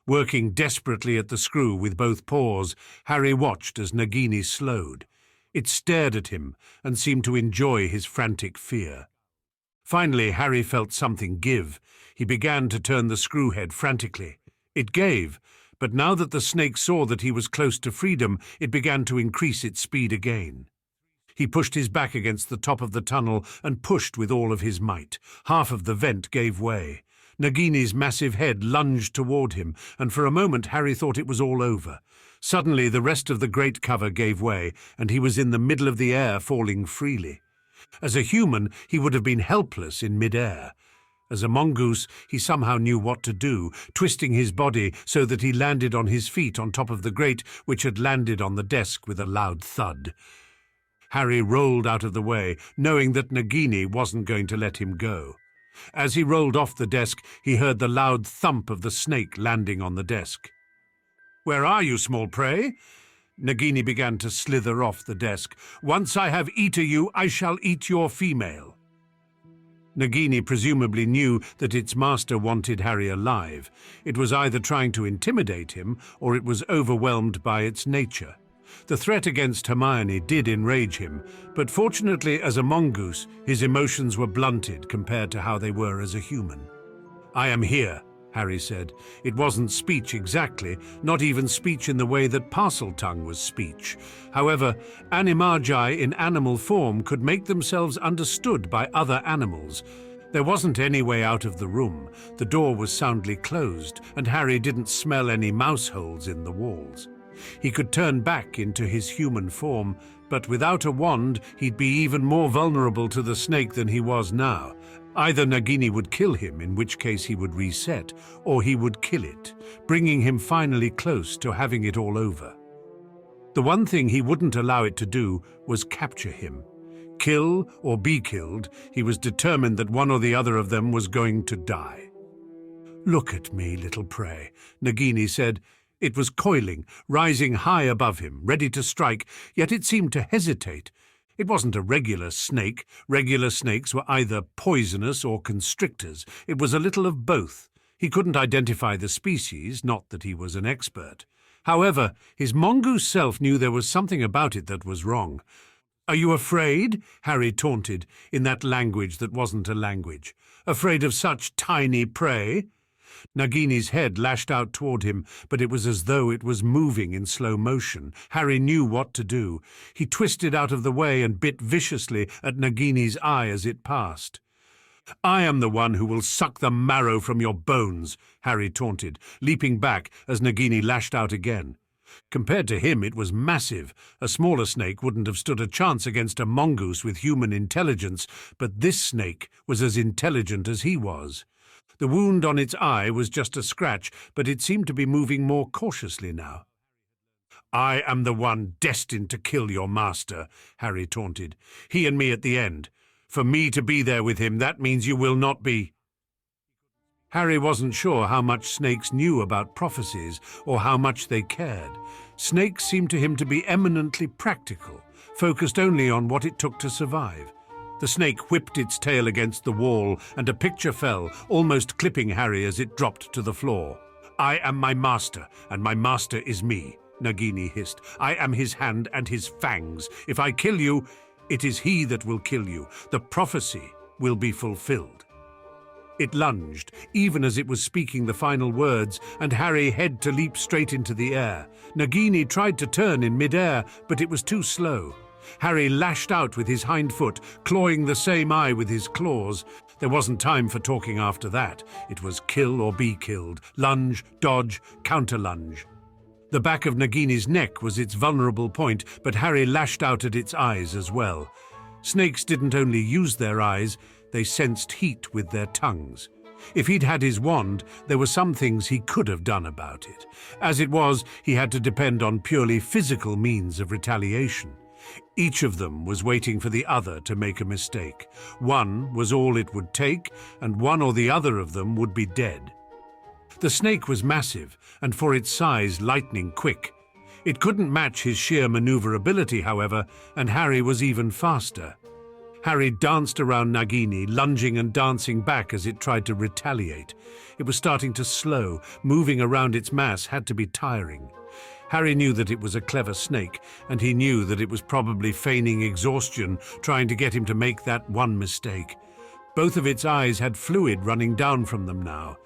Working desperately at the screw with both paws, Harry watched as Nagini slowed. It stared at him and seemed to enjoy his frantic fear. Finally, Harry felt something give. He began to turn the screw head frantically. It gave, but now that the snake saw that he was close to freedom, it began to increase its speed again. He pushed his back against the top of the tunnel and pushed with all of his might. Half of the vent gave way. Nagini's massive head lunged toward him, and for a moment Harry thought it was all over. Suddenly the rest of the grate cover gave way, and he was in the middle of the air, falling freely. As a human, he would have been helpless in mid-air. As a mongoose, he somehow knew what to do, twisting his body so that he landed on his feet on top of the grate, which had landed on the desk with a loud thud. Harry rolled out of the way, knowing that Nagini wasn't going to let him go. As he rolled off the desk, he heard the loud thump of the snake landing on the desk. "Where are you, small prey?" Nagini began to slither off the desk. "Once I have eaten you, I shall eat your female." Nagini presumably knew that its master wanted Harry alive. It was either trying to intimidate him, or it was overwhelmed by its nature. The threat against Hermione did enrage him, but fortunately as a mongoose, his emotions were blunted compared to how they were as a human. "I am here," Harry said. It wasn't speech exactly, not even speech in the way that Parseltongue was speech. However, animagi in animal form could make themselves understood by other animals. There wasn't any way out of the room. The door was soundly closed, and Harry didn't smell any mouse holes in the walls. He could turn back into his human form, but without a wand, he'd be even more vulnerable to the snake than he was now. Either Nagini would kill him, in which case he would reset, or he would kill it, bringing him finally close to having it all over. The one thing he wouldn't allow it to do was capture him. Kill or be killed, he was determined that one or the other of them was going to die. "Look at me, little prey," Nagini said. It was coiling, rising high above him, ready to strike, yet it seemed to hesitate. It wasn't a regular snake. Regular snakes were either poisonous or constrictors. It was a little of both. He couldn't identify the species, not that he was an expert. However, his mongoose self knew there was something about it that was wrong. "Are you afraid?" Harry taunted, in that language that wasn't a language. "Afraid of such tiny prey?" Nagini's head lashed out toward him, but it was as though it was moving in slow motion. Harry knew what to do. He twisted out of the way and bit viciously at Nagini's eye as it passed. "I am the one who will suck the marrow from your bones," Harry taunted, leaping back as Nagini lashed out again. Compared to him, it was massive. A smaller snake wouldn't have stood a chance against a mongoose with human intelligence, but this snake was as intelligent as he was. The wound on its eye was just a scratch, but it seemed to be moving more cautiously now. "I am the one destined to kill your master," Harry taunted. "He and me at the end. For me to be there with him, that means you will not be." Harry wasn't sure how much snakes knew about prophecies or how much they cared. Snakes seemed to him to be eminently practical, focused only on what it took to survive. The snake whipped its tail against the wall, and a picture fell, almost clipping Harry as it dropped to the floor. "I am my master, and my master is me," Nagini hissed. "I am his hand and his fangs. If I kill you, it is he that will kill you. The prophecy will be fulfilled." It lunged, even as it was speaking the final words, and Harry had to leap straight into the air. Nagini tried to turn in mid-air, but it was too slow. Harry lashed out with his hind foot, clawing the same eye with his claws. There wasn't time for talking after that. It was kill or be killed, lunge, dodge, counter-lunge. The back of Nagini's neck was its vulnerable point, but Harry lashed out at its eyes as well. Snakes didn't only use their eyes, they sensed heat with their tongues. If he'd had his wand, there were some things he could have done about it. As it was, he had to depend on purely physical means of retaliation. Each of them was waiting for the other to make a mistake. One was all it would take, and one or the other of them would be dead. The snake was massive, and for its size, lightning quick. It couldn't match his sheer maneuverability, however, and Harry was even faster. Harry danced around Nagini, lunging and dancing back as it tried to retaliate. It was starting to slow. Moving around its mass had to be tiring. Harry knew that it was a clever snake, and he knew that it was probably feigning exhaustion, trying to get him to make that one mistake. Both of its eyes had fluid running down from them now.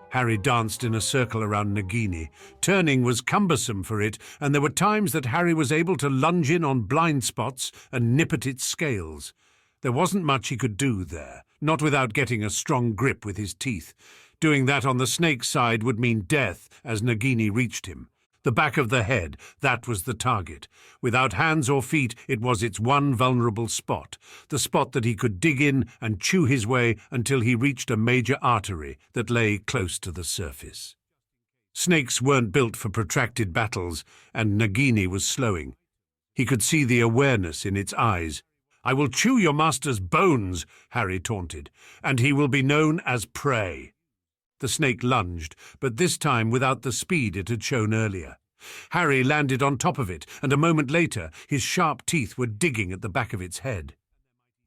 Harry danced in a circle around Nagini. Turning was cumbersome for it, and there were times that Harry was able to lunge in on blind spots and nip at its scales. There wasn't much he could do there, not without getting a strong grip with his teeth. Doing that on the snake's side would mean death as Nagini reached him. The back of the head, that was the target. Without hands or feet, it was its one vulnerable spot, the spot that he could dig in and chew his way until he reached a major artery that lay close to the surface. Snakes weren't built for protracted battles, and Nagini was slowing. He could see the awareness in its eyes. "I will chew your master's bones," Harry taunted, "and he will be known as prey." The snake lunged, but this time without the speed it had shown earlier. Harry landed on top of it, and a moment later his sharp teeth were digging at the back of its head.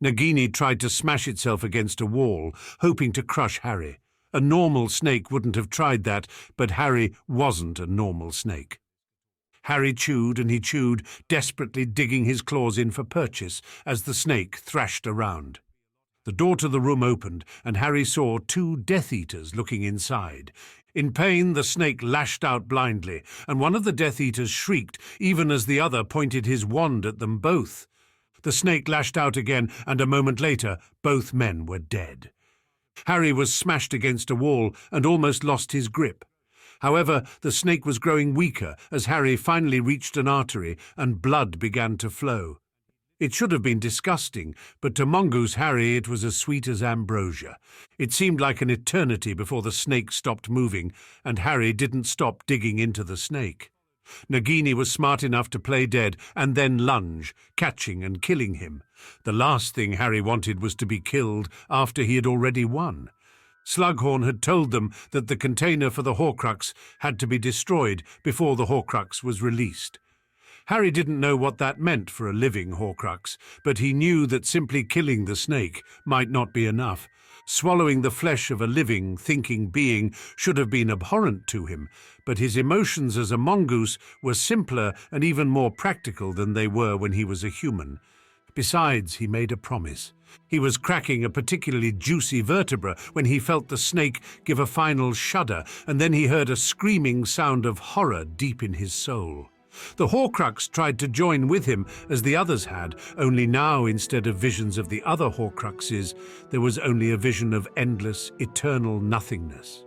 Nagini tried to smash itself against a wall, hoping to crush Harry. A normal snake wouldn't have tried that, but Harry wasn't a normal snake. Harry chewed and he chewed, desperately digging his claws in for purchase as the snake thrashed around. The door to the room opened, and Harry saw two Death Eaters looking inside. In pain, the snake lashed out blindly, and one of the Death Eaters shrieked, even as the other pointed his wand at them both. The snake lashed out again, and a moment later, both men were dead. Harry was smashed against a wall and almost lost his grip. However, the snake was growing weaker as Harry finally reached an artery and blood began to flow. It should have been disgusting, but to Mongoose Harry it was as sweet as ambrosia. It seemed like an eternity before the snake stopped moving, and Harry didn't stop digging into the snake. Nagini was smart enough to play dead and then lunge, catching and killing him. The last thing Harry wanted was to be killed after he had already won. Slughorn had told them that the container for the Horcrux had to be destroyed before the Horcrux was released. Harry didn't know what that meant for a living Horcrux, but he knew that simply killing the snake might not be enough. Swallowing the flesh of a living, thinking being should have been abhorrent to him, but his emotions as a mongoose were simpler and even more practical than they were when he was a human. Besides, he made a promise. He was cracking a particularly juicy vertebra when he felt the snake give a final shudder, and then he heard a screaming sound of horror deep in his soul. The Horcrux tried to join with him as the others had, only now instead of visions of the other Horcruxes, there was only a vision of endless, eternal nothingness.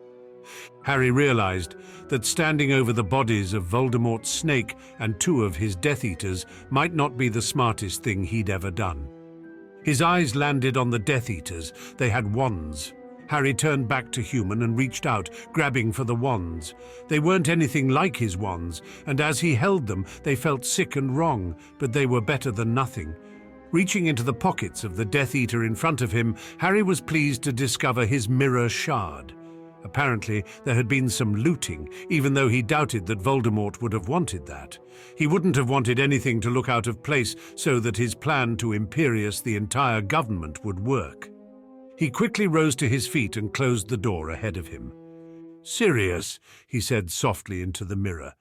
Harry realized that standing over the bodies of Voldemort's snake and 2 of his Death Eaters might not be the smartest thing he'd ever done. His eyes landed on the Death Eaters. They had wands. Harry turned back to human and reached out, grabbing for the wands. They weren't anything like his wands, and as he held them, they felt sick and wrong, but they were better than nothing. Reaching into the pockets of the Death Eater in front of him, Harry was pleased to discover his mirror shard. Apparently, there had been some looting, even though he doubted that Voldemort would have wanted that. He wouldn't have wanted anything to look out of place so that his plan to imperious the entire government would work. He quickly rose to his feet and closed the door ahead of him. "Sirius," he said softly into the mirror.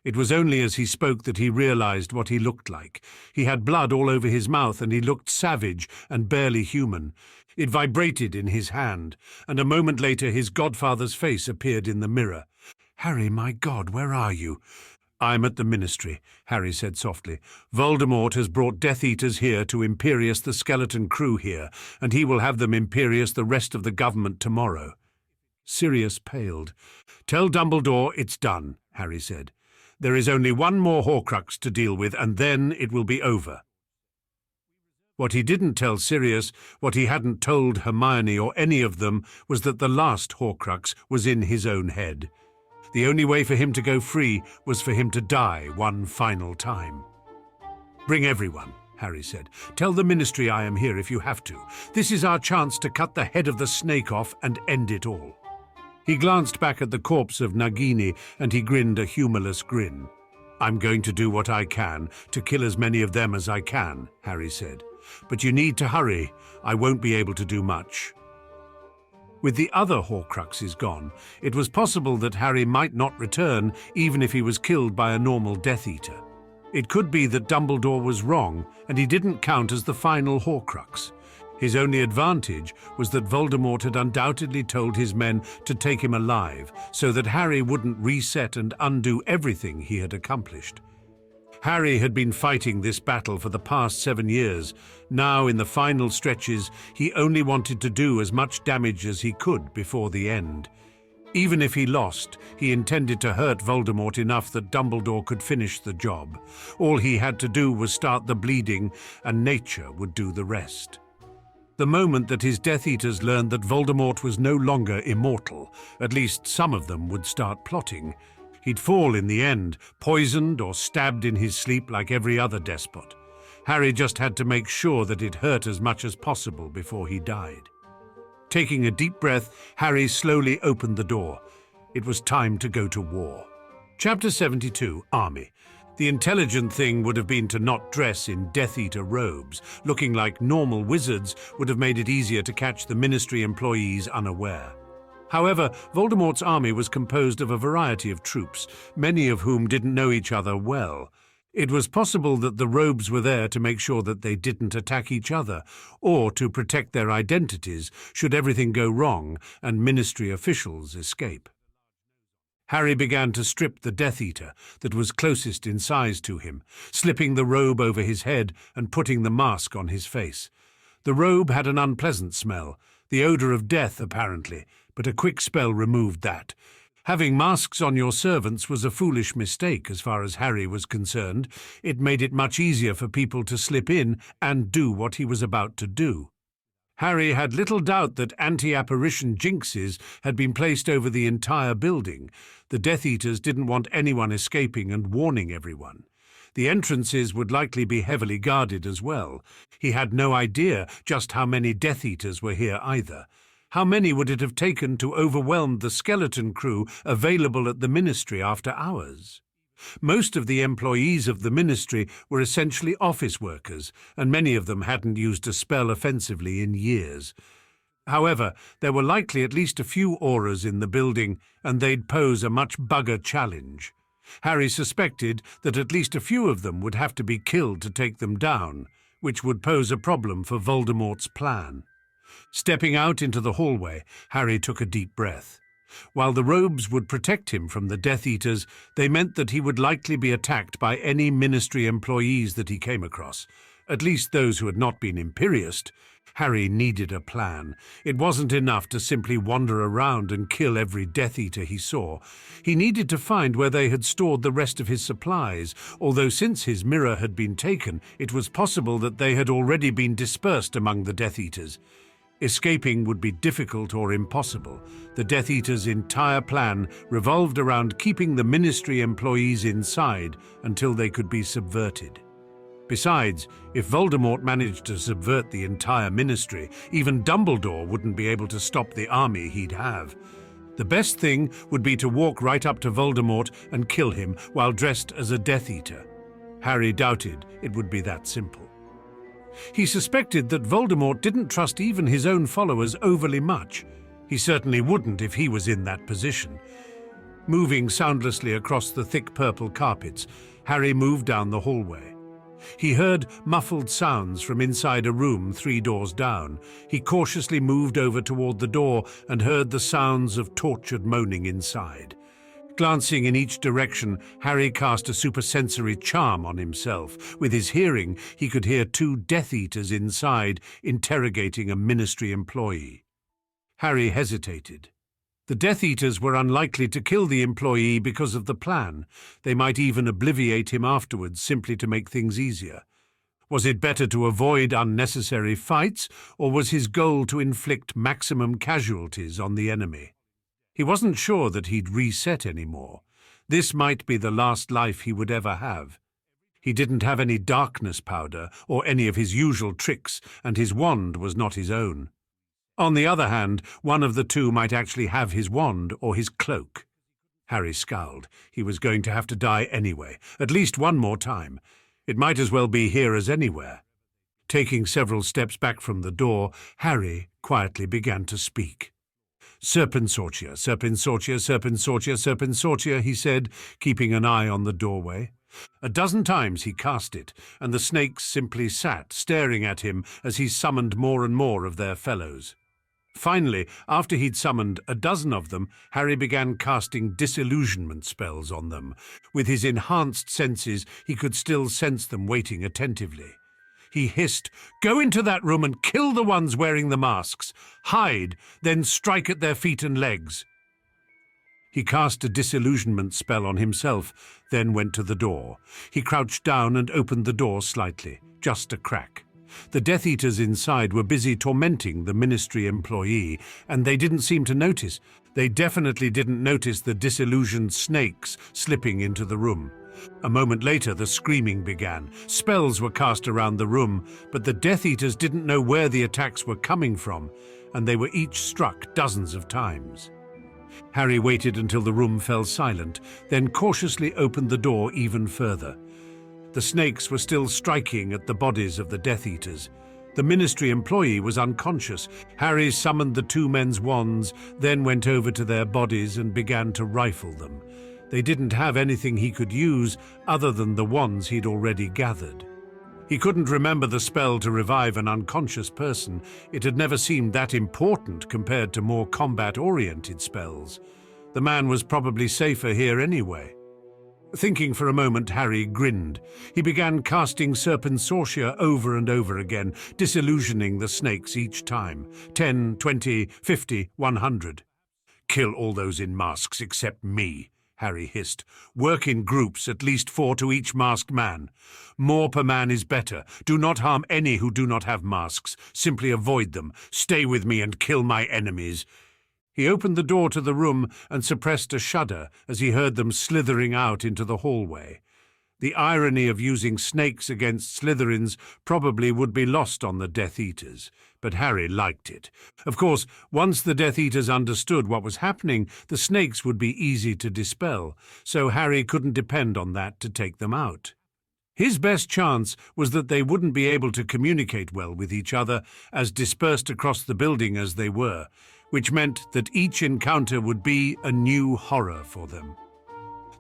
It was only as he spoke that he realized what he looked like. He had blood all over his mouth and he looked savage and barely human. It vibrated in his hand, and a moment later his godfather's face appeared in the mirror. "Harry, my God, where are you?" "I'm at the Ministry," Harry said softly. "Voldemort has brought Death Eaters here to imperious the skeleton crew here, and he will have them imperious the rest of the government tomorrow." Sirius paled. "Tell Dumbledore it's done," Harry said. "There is only one more Horcrux to deal with, and then it will be over." What he didn't tell Sirius, what he hadn't told Hermione or any of them, was that the last Horcrux was in his own head. The only way for him to go free was for him to die one final time. "Bring everyone," Harry said. "Tell the Ministry I am here if you have to. This is our chance to cut the head of the snake off and end it all." He glanced back at the corpse of Nagini and he grinned a humorless grin. "I'm going to do what I can to kill as many of them as I can," Harry said. "But you need to hurry. I won't be able to do much." With the other Horcruxes gone, it was possible that Harry might not return even if he was killed by a normal Death Eater. It could be that Dumbledore was wrong and he didn't count as the final Horcrux. His only advantage was that Voldemort had undoubtedly told his men to take him alive so that Harry wouldn't reset and undo everything he had accomplished. Harry had been fighting this battle for the past 7 years. Now, in the final stretches, he only wanted to do as much damage as he could before the end. Even if he lost, he intended to hurt Voldemort enough that Dumbledore could finish the job. All he had to do was start the bleeding, and nature would do the rest. The moment that his Death Eaters learned that Voldemort was no longer immortal, at least some of them would start plotting. He'd fall in the end, poisoned or stabbed in his sleep like every other despot. Harry just had to make sure that it hurt as much as possible before he died. Taking a deep breath, Harry slowly opened the door. It was time to go to war. Chapter 72, Army. The intelligent thing would have been to not dress in Death Eater robes. Looking like normal wizards would have made it easier to catch the Ministry employees unaware. However, Voldemort's army was composed of a variety of troops, many of whom didn't know each other well. It was possible that the robes were there to make sure that they didn't attack each other, or to protect their identities should everything go wrong and Ministry officials escape. Harry began to strip the Death Eater that was closest in size to him, slipping the robe over his head and putting the mask on his face. The robe had an unpleasant smell, the odor of death apparently, but a quick spell removed that. Having masks on your servants was a foolish mistake as far as Harry was concerned. It made it much easier for people to slip in and do what he was about to do. Harry had little doubt that anti-apparition jinxes had been placed over the entire building. The Death Eaters didn't want anyone escaping and warning everyone. The entrances would likely be heavily guarded as well. He had no idea just how many Death Eaters were here either. How many would it have taken to overwhelm the skeleton crew available at the ministry after hours? Most of the employees of the ministry were essentially office workers, and many of them hadn't used a spell offensively in years. However, there were likely at least a few auras in the building, and they'd pose a much bugger challenge. Harry suspected that at least a few of them would have to be killed to take them down, which would pose a problem for Voldemort's plan. Stepping out into the hallway, Harry took a deep breath. While the robes would protect him from the Death Eaters, they meant that he would likely be attacked by any ministry employees that he came across, at least those who had not been Imperiused. Harry needed a plan. It wasn't enough to simply wander around and kill every Death Eater he saw. He needed to find where they had stored the rest of his supplies, although since his mirror had been taken, it was possible that they had already been dispersed among the Death Eaters. Escaping would be difficult or impossible. The Death Eaters' entire plan revolved around keeping the ministry employees inside until they could be subverted. Besides, if Voldemort managed to subvert the entire ministry, even Dumbledore wouldn't be able to stop the army he'd have. The best thing would be to walk right up to Voldemort and kill him while dressed as a Death Eater. Harry doubted it would be that simple. He suspected that Voldemort didn't trust even his own followers overly much. He certainly wouldn't if he was in that position. Moving soundlessly across the thick purple carpets, Harry moved down the hallway. He heard muffled sounds from inside a room 3 doors down. He cautiously moved over toward the door and heard the sounds of tortured moaning inside. Glancing in each direction, Harry cast a supersensory charm on himself. With his hearing, he could hear 2 Death Eaters inside interrogating a ministry employee. Harry hesitated. The Death Eaters were unlikely to kill the employee because of the plan. They might even obliviate him afterwards simply to make things easier. Was it better to avoid unnecessary fights, or was his goal to inflict maximum casualties on the enemy? He wasn't sure that he'd reset anymore. This might be the last life he would ever have. He didn't have any darkness powder or any of his usual tricks, and his wand was not his own. On the other hand, one of the 2 might actually have his wand or his cloak. Harry scowled. He was going to have to die anyway, at least one more time. It might as well be here as anywhere. Taking several steps back from the door, Harry quietly began to speak. "Serpensortia, Serpensortia, Serpensortia, Serpensortia," he said, keeping an eye on the doorway. 12 times he cast it, and the snakes simply sat, staring at him as he summoned more and more of their fellows. Finally, after he'd summoned 12 of them, Harry began casting disillusionment spells on them. With his enhanced senses, he could still sense them waiting attentively. He hissed, "Go into that room and kill the ones wearing the masks. Hide, then strike at their feet and legs." He cast a disillusionment spell on himself, then went to the door. He crouched down and opened the door slightly, just a crack. The Death Eaters inside were busy tormenting the ministry employee, and they didn't seem to notice. They definitely didn't notice the disillusioned snakes slipping into the room. A moment later, the screaming began. Spells were cast around the room, but the Death Eaters didn't know where the attacks were coming from, and they were each struck dozens of times. Harry waited until the room fell silent, then cautiously opened the door even further. The snakes were still striking at the bodies of the Death Eaters. The ministry employee was unconscious. Harry summoned the 2 men's wands, then went over to their bodies and began to rifle them. They didn't have anything he could use other than the wands he'd already gathered. He couldn't remember the spell to revive an unconscious person. It had never seemed that important compared to more combat-oriented spells. The man was probably safer here anyway. Thinking for a moment, Harry grinned. He began casting Serpensortia over and over again, disillusioning the snakes each time. 10, 20, 50, 100. "Kill all those in masks except me," Harry hissed. "Work in groups, at least 4 to each masked man. More per man is better. Do not harm any who do not have masks. Simply avoid them. Stay with me and kill my enemies." He opened the door to the room and suppressed a shudder as he heard them slithering out into the hallway. The irony of using snakes against Slytherins probably would be lost on the Death Eaters, but Harry liked it. Of course, once the Death Eaters understood what was happening, the snakes would be easy to dispel, so Harry couldn't depend on that to take them out. His best chance was that they wouldn't be able to communicate well with each other, as dispersed across the building as they were, which meant that each encounter would be a new horror for them.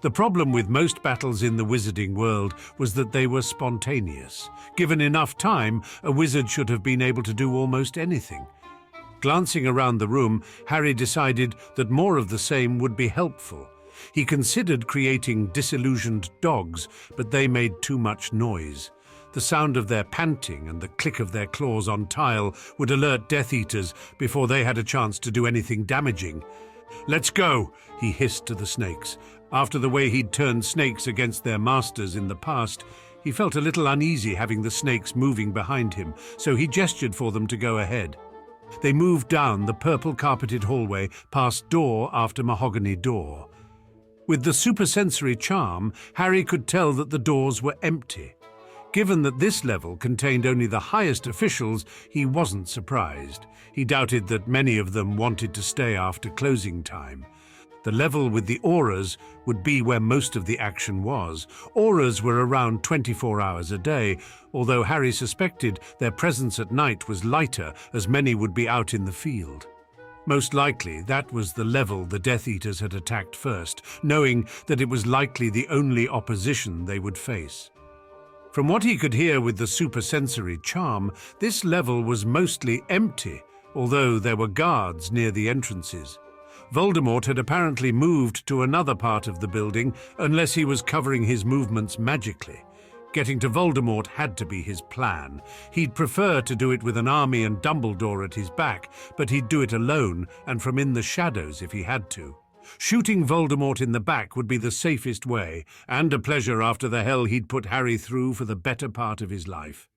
The problem with most battles in the wizarding world was that they were spontaneous. Given enough time, a wizard should have been able to do almost anything. Glancing around the room, Harry decided that more of the same would be helpful. He considered creating disillusioned dogs, but they made too much noise. The sound of their panting and the click of their claws on tile would alert Death Eaters before they had a chance to do anything damaging. "Let's go," he hissed to the snakes. After the way he'd turned snakes against their masters in the past, he felt a little uneasy having the snakes moving behind him, so he gestured for them to go ahead. They moved down the purple-carpeted hallway, past door after mahogany door. With the supersensory charm, Harry could tell that the doors were empty. Given that this level contained only the highest officials, he wasn't surprised. He doubted that many of them wanted to stay after closing time. The level with the auras would be where most of the action was. Auras were around 24 hours a day, although Harry suspected their presence at night was lighter, as many would be out in the field. Most likely, that was the level the Death Eaters had attacked first, knowing that it was likely the only opposition they would face. From what he could hear with the supersensory charm, this level was mostly empty, although there were guards near the entrances. Voldemort had apparently moved to another part of the building, unless he was covering his movements magically. Getting to Voldemort had to be his plan. He'd prefer to do it with an army and Dumbledore at his back, but he'd do it alone and from in the shadows if he had to. Shooting Voldemort in the back would be the safest way, and a pleasure after the hell he'd put Harry through for the better part of his life.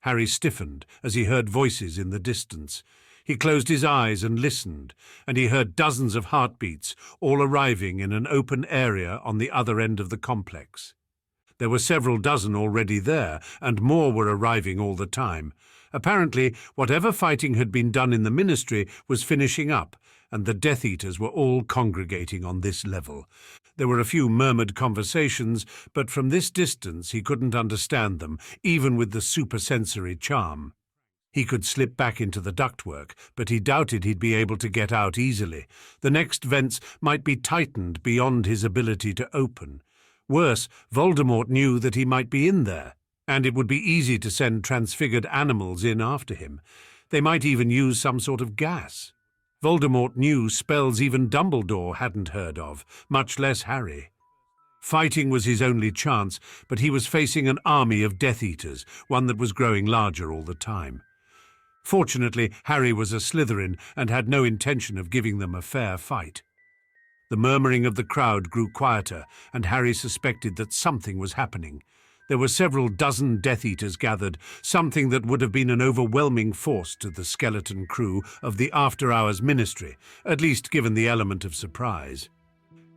Harry stiffened as he heard voices in the distance. He closed his eyes and listened, and he heard dozens of heartbeats, all arriving in an open area on the other end of the complex. There were several dozen already there, and more were arriving all the time. Apparently, whatever fighting had been done in the Ministry was finishing up, and the Death Eaters were all congregating on this level. There were a few murmured conversations, but from this distance he couldn't understand them, even with the supersensory charm. He could slip back into the ductwork, but he doubted he'd be able to get out easily. The next vents might be tightened beyond his ability to open. Worse, Voldemort knew that he might be in there, and it would be easy to send transfigured animals in after him. They might even use some sort of gas. Voldemort knew spells even Dumbledore hadn't heard of, much less Harry. Fighting was his only chance, but he was facing an army of Death Eaters, one that was growing larger all the time. Fortunately, Harry was a Slytherin and had no intention of giving them a fair fight. The murmuring of the crowd grew quieter, and Harry suspected that something was happening. There were several dozen Death Eaters gathered, something that would have been an overwhelming force to the skeleton crew of the after-hours Ministry, at least given the element of surprise.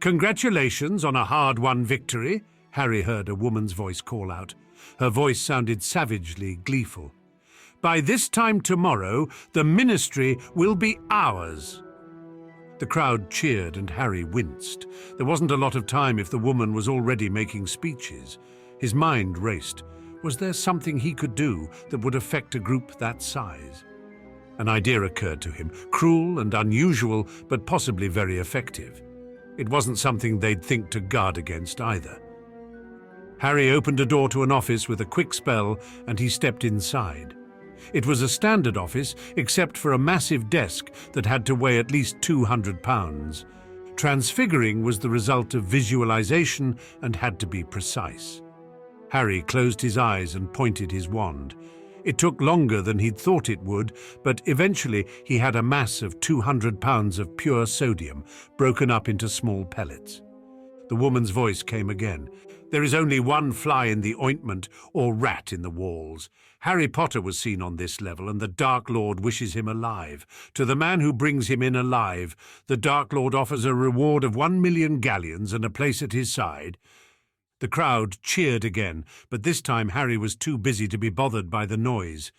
"Congratulations on a hard-won victory," Harry heard a woman's voice call out. Her voice sounded savagely gleeful. "By this time tomorrow, the Ministry will be ours." The crowd cheered and Harry winced. There wasn't a lot of time if the woman was already making speeches. His mind raced. Was there something he could do that would affect a group that size? An idea occurred to him, cruel and unusual, but possibly very effective. It wasn't something they'd think to guard against either. Harry opened a door to an office with a quick spell, and he stepped inside. It was a standard office, except for a massive desk that had to weigh at least 200 pounds. Transfiguring was the result of visualization and had to be precise. Harry closed his eyes and pointed his wand. It took longer than he'd thought it would, but eventually he had a mass of 200 pounds of pure sodium, broken up into small pellets. The woman's voice came again. "There is only one fly in the ointment, or rat in the walls. Harry Potter was seen on this level, and the Dark Lord wishes him alive. To the man who brings him in alive, the Dark Lord offers a reward of 1,000,000 galleons and a place at his side." The crowd cheered again, but this time Harry was too busy to be bothered by the noise.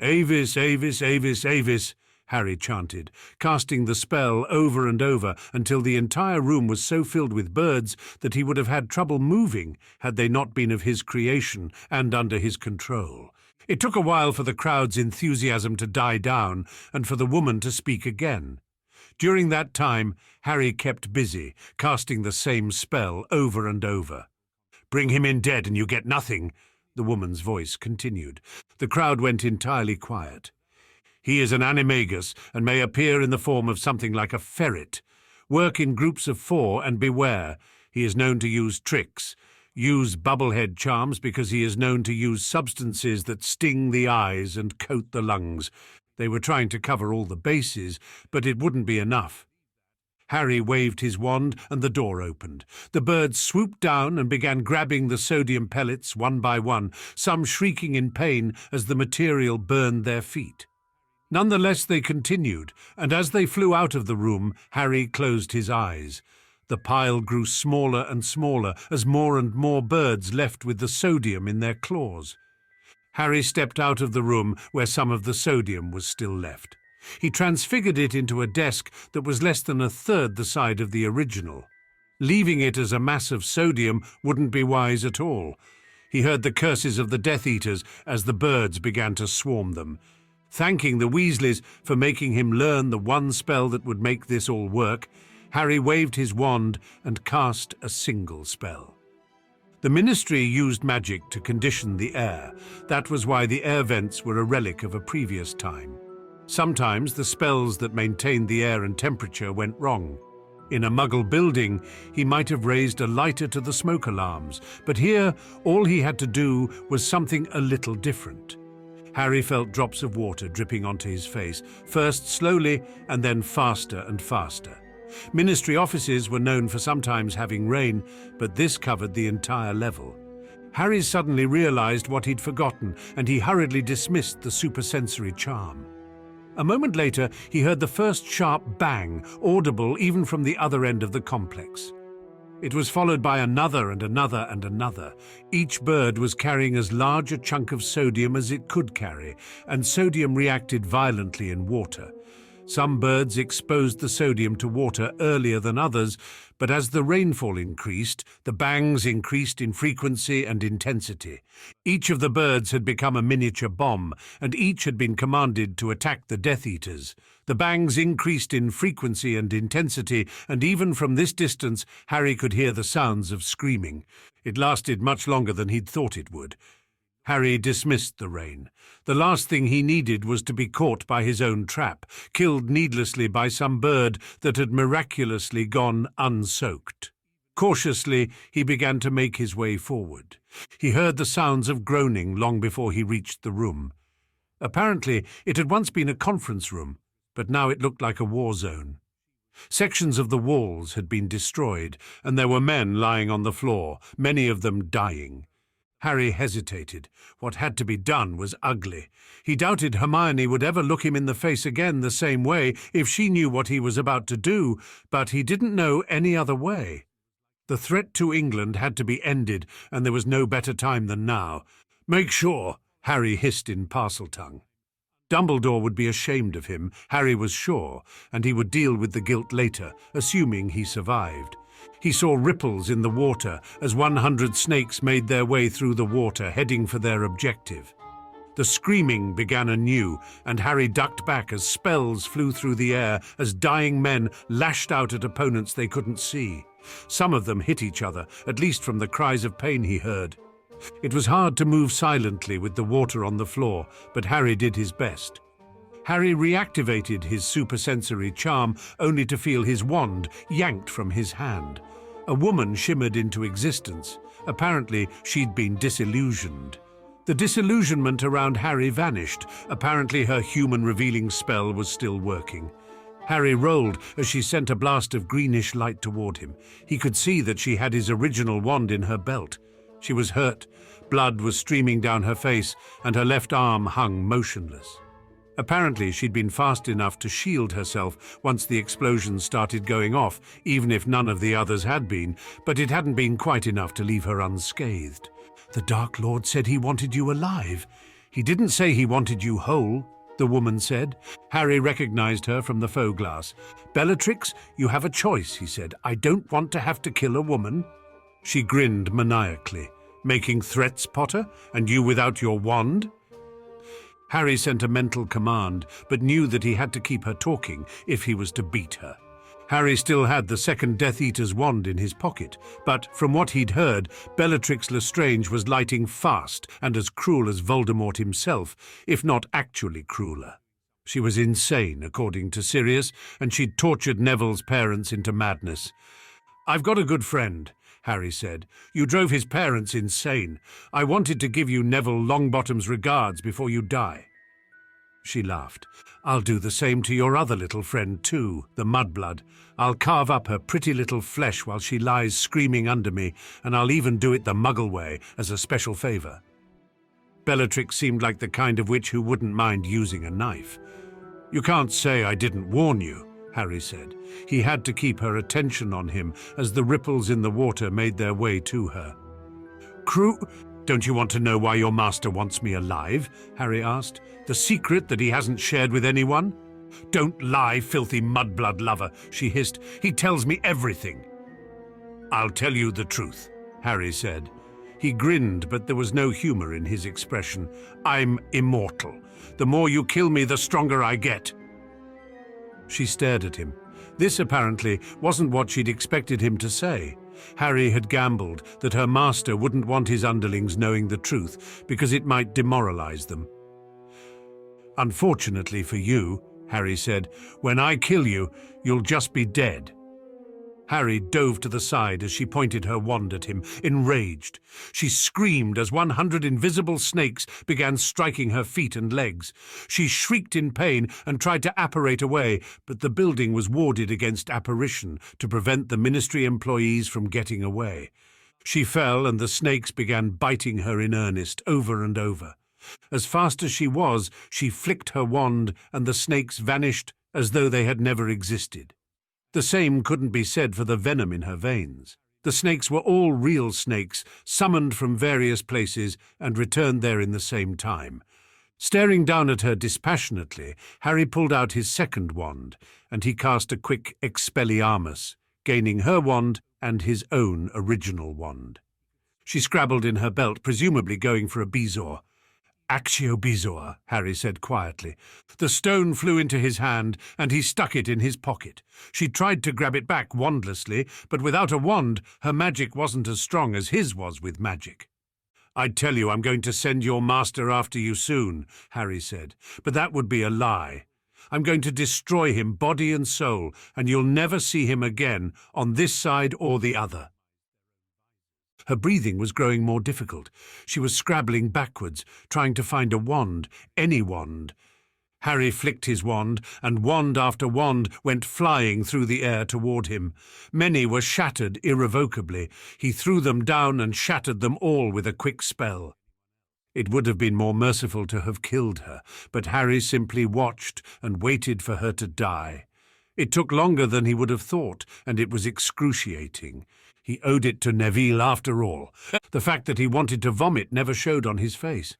"Avis, Avis, Avis, Avis," Harry chanted, casting the spell over and over until the entire room was so filled with birds that he would have had trouble moving had they not been of his creation and under his control. It took a while for the crowd's enthusiasm to die down and for the woman to speak again. During that time, Harry kept busy, casting the same spell over and over. "Bring him in dead and you get nothing," the woman's voice continued. The crowd went entirely quiet. "He is an animagus and may appear in the form of something like a ferret. Work in groups of 4 and beware. He is known to use tricks. Use bubblehead charms because he is known to use substances that sting the eyes and coat the lungs." They were trying to cover all the bases, but it wouldn't be enough. Harry waved his wand and the door opened. The birds swooped down and began grabbing the sodium pellets one by one, some shrieking in pain as the material burned their feet. Nonetheless, they continued, and as they flew out of the room, Harry closed his eyes. The pile grew smaller and smaller as more and more birds left with the sodium in their claws. Harry stepped out of the room where some of the sodium was still left. He transfigured it into a desk that was less than a third the size of the original. Leaving it as a mass of sodium wouldn't be wise at all. He heard the curses of the Death Eaters as the birds began to swarm them. Thanking the Weasleys for making him learn the one spell that would make this all work, Harry waved his wand and cast a single spell. The Ministry used magic to condition the air. That was why the air vents were a relic of a previous time. Sometimes the spells that maintained the air and temperature went wrong. In a Muggle building, he might have raised a lighter to the smoke alarms, but here all he had to do was something a little different. Harry felt drops of water dripping onto his face, first slowly and then faster and faster. Ministry offices were known for sometimes having rain, but this covered the entire level. Harry suddenly realized what he'd forgotten, and he hurriedly dismissed the supersensory charm. A moment later, he heard the first sharp bang, audible even from the other end of the complex. It was followed by another and another and another. Each bird was carrying as large a chunk of sodium as it could carry, and sodium reacted violently in water. Some birds exposed the sodium to water earlier than others, but as the rainfall increased, the bangs increased in frequency and intensity. Each of the birds had become a miniature bomb, and each had been commanded to attack the Death Eaters. The bangs increased in frequency and intensity, and even from this distance, Harry could hear the sounds of screaming. It lasted much longer than he'd thought it would. Harry dismissed the rain. The last thing he needed was to be caught by his own trap, killed needlessly by some bird that had miraculously gone unsoaked. Cautiously, he began to make his way forward. He heard the sounds of groaning long before he reached the room. Apparently, it had once been a conference room, but now it looked like a war zone. Sections of the walls had been destroyed, and there were men lying on the floor, many of them dying. Harry hesitated. What had to be done was ugly. He doubted Hermione would ever look him in the face again the same way if she knew what he was about to do, but he didn't know any other way. The threat to England had to be ended, and there was no better time than now. "Make sure," Harry hissed in Parseltongue. Dumbledore would be ashamed of him, Harry was sure, and he would deal with the guilt later, assuming he survived. He saw ripples in the water as 100 snakes made their way through the water, heading for their objective. The screaming began anew, and Harry ducked back as spells flew through the air as dying men lashed out at opponents they couldn't see. Some of them hit each other, at least from the cries of pain he heard. It was hard to move silently with the water on the floor, but Harry did his best. Harry reactivated his supersensory charm only to feel his wand yanked from his hand. A woman shimmered into existence. Apparently, she'd been disillusioned. The disillusionment around Harry vanished. Apparently, her human-revealing spell was still working. Harry rolled as she sent a blast of greenish light toward him. He could see that she had his original wand in her belt. She was hurt. Blood was streaming down her face, and her left arm hung motionless. Apparently, she'd been fast enough to shield herself once the explosions started going off, even if none of the others had been, but it hadn't been quite enough to leave her unscathed. "The Dark Lord said he wanted you alive. He didn't say he wanted you whole," the woman said. Harry recognized her from the faux glass. "Bellatrix, you have a choice," he said. "I don't want to have to kill a woman." She grinned maniacally. "Making threats, Potter? And you without your wand?" Harry sent a mental command, but knew that he had to keep her talking if he was to beat her. Harry still had the second Death Eater's wand in his pocket, but from what he'd heard, Bellatrix Lestrange was lighting fast and as cruel as Voldemort himself, if not actually crueler. She was insane, according to Sirius, and she'd tortured Neville's parents into madness. "I've got a good friend," Harry said. "You drove his parents insane. I wanted to give you Neville Longbottom's regards before you die." She laughed. "I'll do the same to your other little friend too, the Mudblood. I'll carve up her pretty little flesh while she lies screaming under me, and I'll even do it the Muggle way as a special favor." Bellatrix seemed like the kind of witch who wouldn't mind using a knife. "You can't say I didn't warn you," Harry said. He had to keep her attention on him as the ripples in the water made their way to her. Don't you want to know why your master wants me alive?" Harry asked. "The secret that he hasn't shared with anyone?" "Don't lie, filthy mudblood lover," she hissed. "He tells me everything." "I'll tell you the truth," Harry said. He grinned, but there was no humor in his expression. "I'm immortal. The more you kill me, the stronger I get." She stared at him. This apparently wasn't what she'd expected him to say. Harry had gambled that her master wouldn't want his underlings knowing the truth because it might demoralize them. "Unfortunately for you," Harry said, "when I kill you, you'll just be dead." Harry dove to the side as she pointed her wand at him, enraged. She screamed as 100 invisible snakes began striking her feet and legs. She shrieked in pain and tried to apparate away, but the building was warded against apparition to prevent the ministry employees from getting away. She fell and the snakes began biting her in earnest, over and over. As fast as she was, she flicked her wand and the snakes vanished as though they had never existed. The same couldn't be said for the venom in her veins. The snakes were all real snakes, summoned from various places and returned there in the same time. Staring down at her dispassionately, Harry pulled out his second wand, and he cast a quick Expelliarmus, gaining her wand and his own original wand. She scrabbled in her belt, presumably going for a bezoar. "Accio bezoar," Harry said quietly. The stone flew into his hand, and he stuck it in his pocket. She tried to grab it back wandlessly, but without a wand, her magic wasn't as strong as his was with magic. "I'd tell you I'm going to send your master after you soon," Harry said, "but that would be a lie. I'm going to destroy him body and soul, and you'll never see him again on this side or the other." Her breathing was growing more difficult. She was scrabbling backwards, trying to find a wand, any wand. Harry flicked his wand, and wand after wand went flying through the air toward him. Many were shattered irrevocably. He threw them down and shattered them all with a quick spell. It would have been more merciful to have killed her, but Harry simply watched and waited for her to die. It took longer than he would have thought, and it was excruciating. He owed it to Neville after all. The fact that he wanted to vomit never showed on his face.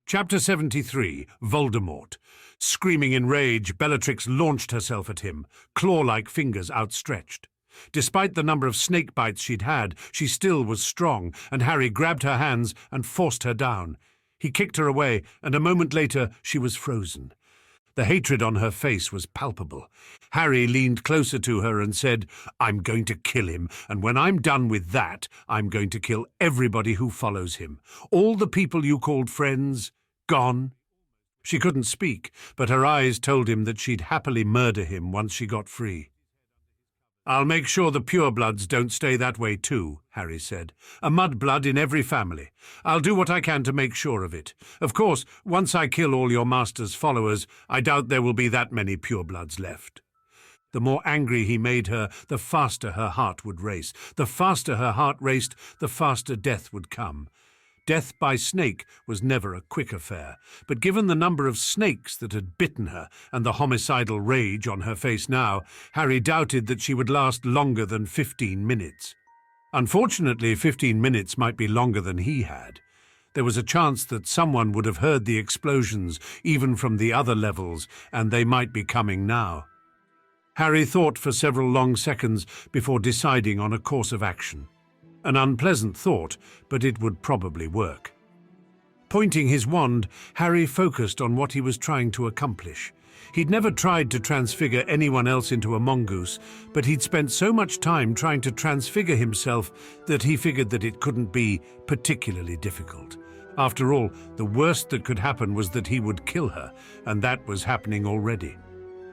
Chapter 73, Voldemort. Screaming in rage, Bellatrix launched herself at him, claw-like fingers outstretched. Despite the number of snake bites she'd had, she still was strong, and Harry grabbed her hands and forced her down. He kicked her away, and a moment later she was frozen. The hatred on her face was palpable. Harry leaned closer to her and said, "I'm going to kill him, and when I'm done with that, I'm going to kill everybody who follows him. All the people you called friends, gone." She couldn't speak, but her eyes told him that she'd happily murder him once she got free. "I'll make sure the purebloods don't stay that way too," Harry said. "A mudblood in every family. I'll do what I can to make sure of it. Of course, once I kill all your master's followers, I doubt there will be that many purebloods left." The more angry he made her, the faster her heart would race. The faster her heart raced, the faster death would come. Death by snake was never a quick affair, but given the number of snakes that had bitten her and the homicidal rage on her face now, Harry doubted that she would last longer than 15 minutes. Unfortunately, 15 minutes might be longer than he had. There was a chance that someone would have heard the explosions, even from the other levels, and they might be coming now. Harry thought for several long seconds before deciding on a course of action. An unpleasant thought, but it would probably work. Pointing his wand, Harry focused on what he was trying to accomplish. He'd never tried to transfigure anyone else into a mongoose, but he'd spent so much time trying to transfigure himself that he figured that it couldn't be particularly difficult. After all, the worst that could happen was that he would kill her, and that was happening already.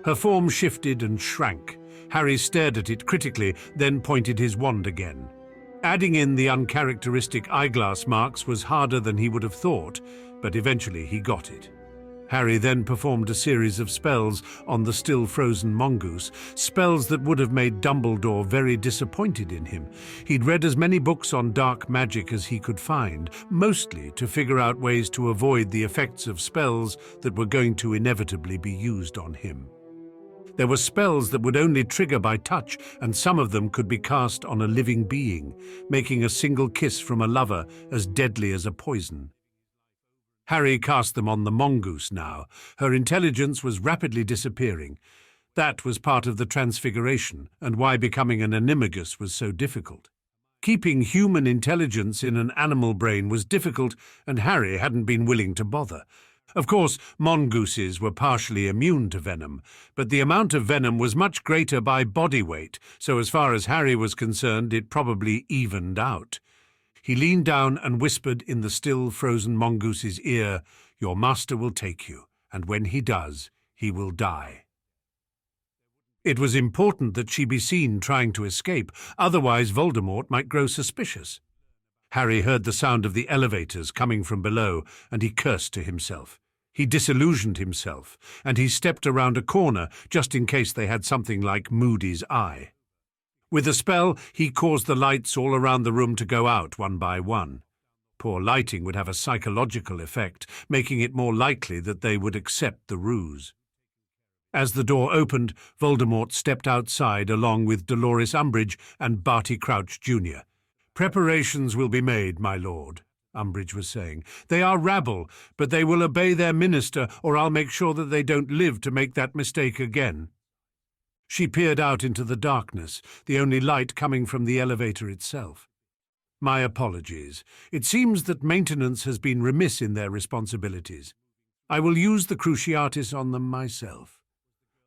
Her form shifted and shrank. Harry stared at it critically, then pointed his wand again. Adding in the uncharacteristic eyeglass marks was harder than he would have thought, but eventually he got it. Harry then performed a series of spells on the still-frozen mongoose, spells that would have made Dumbledore very disappointed in him. He'd read as many books on dark magic as he could find, mostly to figure out ways to avoid the effects of spells that were going to inevitably be used on him. There were spells that would only trigger by touch, and some of them could be cast on a living being, making a single kiss from a lover as deadly as a poison. Harry cast them on the mongoose now. Her intelligence was rapidly disappearing. That was part of the transfiguration, and why becoming an animagus was so difficult. Keeping human intelligence in an animal brain was difficult, and Harry hadn't been willing to bother. Of course, mongooses were partially immune to venom, but the amount of venom was much greater by body weight, so as far as Harry was concerned, it probably evened out. He leaned down and whispered in the still frozen mongoose's ear, "Your master will take you, and when he does, he will die." It was important that she be seen trying to escape, otherwise Voldemort might grow suspicious. Harry heard the sound of the elevators coming from below, and he cursed to himself. He disillusioned himself, and he stepped around a corner just in case they had something like Moody's eye. With a spell, he caused the lights all around the room to go out one by one. Poor lighting would have a psychological effect, making it more likely that they would accept the ruse. As the door opened, Voldemort stepped outside along with Dolores Umbridge and Barty Crouch Jr. "Preparations will be made, my lord," Umbridge was saying. "They are rabble, but they will obey their minister, or I'll make sure that they don't live to make that mistake again." She peered out into the darkness, the only light coming from the elevator itself. "My apologies. It seems that maintenance has been remiss in their responsibilities. I will use the Cruciatus on them myself."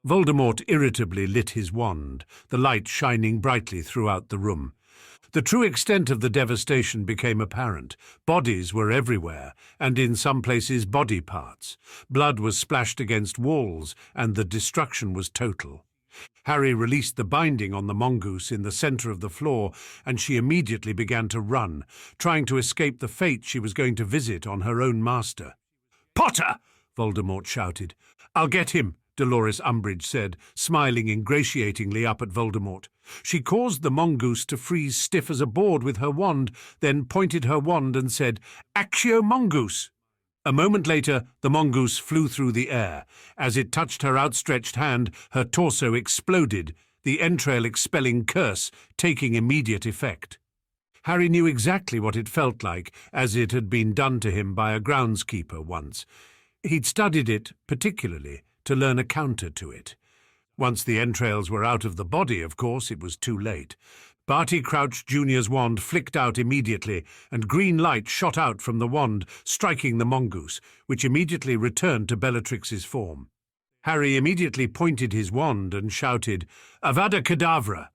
Voldemort irritably lit his wand, the light shining brightly throughout the room. The true extent of the devastation became apparent. Bodies were everywhere, and in some places body parts. Blood was splashed against walls, and the destruction was total. Harry released the binding on the mongoose in the center of the floor, and she immediately began to run, trying to escape the fate she was going to visit on her own master. "Potter!" Voldemort shouted. "I'll get him," Dolores Umbridge said, smiling ingratiatingly up at Voldemort. She caused the mongoose to freeze stiff as a board with her wand, then pointed her wand and said, "Actio mongoose!" A moment later, the mongoose flew through the air. As it touched her outstretched hand, her torso exploded, the entrail-expelling curse taking immediate effect. Harry knew exactly what it felt like, as it had been done to him by a groundskeeper once. He'd studied it particularly to learn a counter to it. Once the entrails were out of the body, of course, it was too late. Barty Crouch Jr.'s wand flicked out immediately, and green light shot out from the wand, striking the mongoose, which immediately returned to Bellatrix's form. Harry immediately pointed his wand and shouted, "Avada Kedavra!"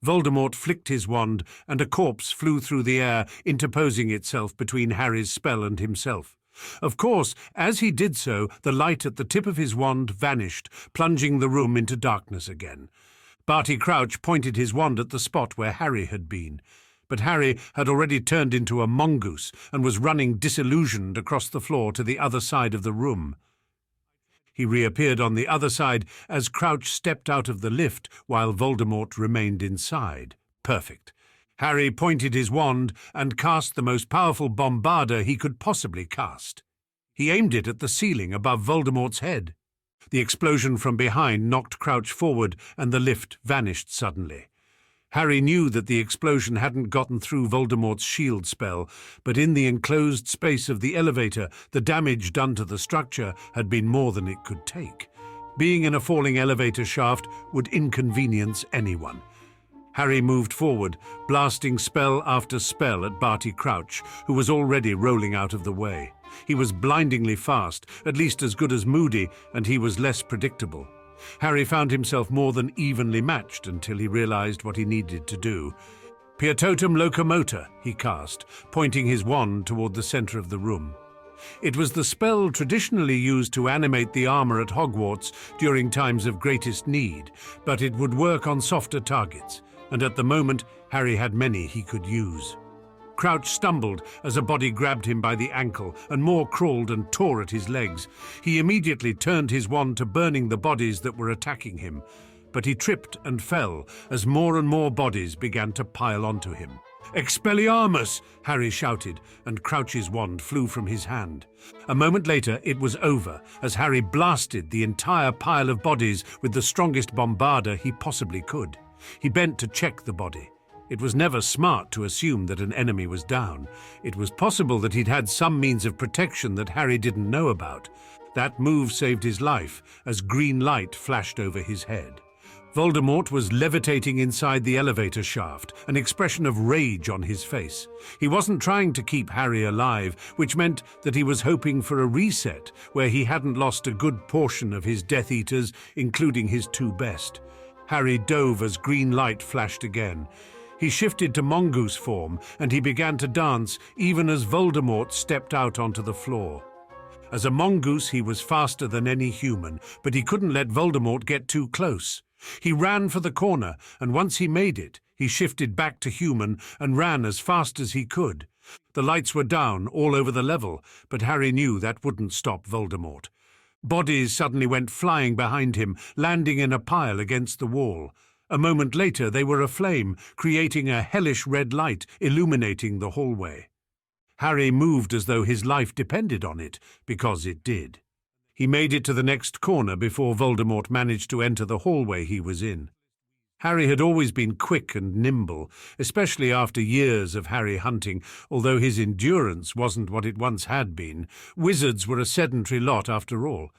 Voldemort flicked his wand, and a corpse flew through the air, interposing itself between Harry's spell and himself. Of course, as he did so, the light at the tip of his wand vanished, plunging the room into darkness again. Barty Crouch pointed his wand at the spot where Harry had been, but Harry had already turned into a mongoose and was running disillusioned across the floor to the other side of the room. He reappeared on the other side as Crouch stepped out of the lift while Voldemort remained inside. Perfect. Harry pointed his wand and cast the most powerful bombarder he could possibly cast. He aimed it at the ceiling above Voldemort's head. The explosion from behind knocked Crouch forward and the lift vanished suddenly. Harry knew that the explosion hadn't gotten through Voldemort's shield spell, but in the enclosed space of the elevator, the damage done to the structure had been more than it could take. Being in a falling elevator shaft would inconvenience anyone. Harry moved forward, blasting spell after spell at Barty Crouch, who was already rolling out of the way. He was blindingly fast, at least as good as Moody, and he was less predictable. Harry found himself more than evenly matched until he realized what he needed to do. Pietotum locomotor, he cast, pointing his wand toward the center of the room. It was the spell traditionally used to animate the armor at Hogwarts during times of greatest need, but it would work on softer targets, and at the moment Harry had many he could use. Crouch stumbled as a body grabbed him by the ankle, and more crawled and tore at his legs. He immediately turned his wand to burning the bodies that were attacking him, but he tripped and fell as more and more bodies began to pile onto him. "Expelliarmus!" Harry shouted, and Crouch's wand flew from his hand. A moment later it was over, as Harry blasted the entire pile of bodies with the strongest bombarder he possibly could. He bent to check the body. It was never smart to assume that an enemy was down. It was possible that he'd had some means of protection that Harry didn't know about. That move saved his life, as green light flashed over his head. Voldemort was levitating inside the elevator shaft, an expression of rage on his face. He wasn't trying to keep Harry alive, which meant that he was hoping for a reset where he hadn't lost a good portion of his Death Eaters, including his two best. Harry dove as green light flashed again. He shifted to mongoose form, and he began to dance even as Voldemort stepped out onto the floor. As a mongoose, he was faster than any human, but he couldn't let Voldemort get too close. He ran for the corner, and once he made it, he shifted back to human and ran as fast as he could. The lights were down all over the level, but Harry knew that wouldn't stop Voldemort. Bodies suddenly went flying behind him, landing in a pile against the wall. A moment later they were aflame, creating a hellish red light illuminating the hallway. Harry moved as though his life depended on it, because it did. He made it to the next corner before Voldemort managed to enter the hallway he was in. Harry had always been quick and nimble, especially after years of Harry hunting, although his endurance wasn't what it once had been. Wizards were a sedentary lot after all.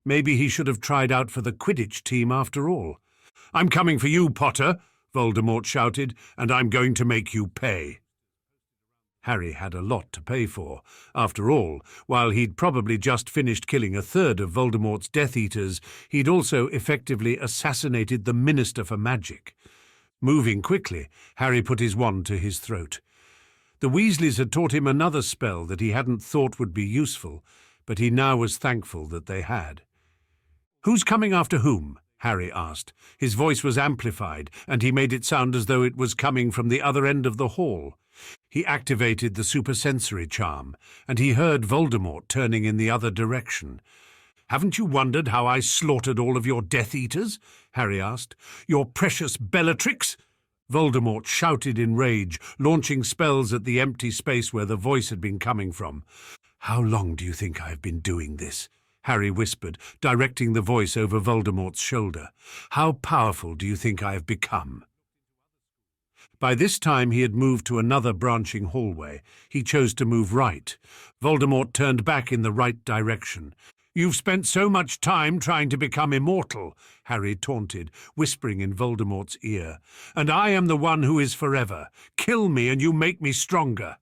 Maybe he should have tried out for the Quidditch team after all. "I'm coming for you, Potter," Voldemort shouted, "and I'm going to make you pay." Harry had a lot to pay for. After all, while he'd probably just finished killing a third of Voldemort's Death Eaters, he'd also effectively assassinated the Minister for Magic. Moving quickly, Harry put his wand to his throat. The Weasleys had taught him another spell that he hadn't thought would be useful, but he now was thankful that they had. "Who's coming after whom?" Harry asked. His voice was amplified, and he made it sound as though it was coming from the other end of the hall. He activated the supersensory charm, and he heard Voldemort turning in the other direction. "Haven't you wondered how I slaughtered all of your Death Eaters?" Harry asked. "Your precious Bellatrix?" Voldemort shouted in rage, launching spells at the empty space where the voice had been coming from. "How long do you think I have been doing this?" Harry whispered, directing the voice over Voldemort's shoulder. "How powerful do you think I have become?" By this time he had moved to another branching hallway. He chose to move right. Voldemort turned back in the right direction. "You've spent so much time trying to become immortal," Harry taunted, whispering in Voldemort's ear. "And I am the one who is forever. Kill me and you make me stronger."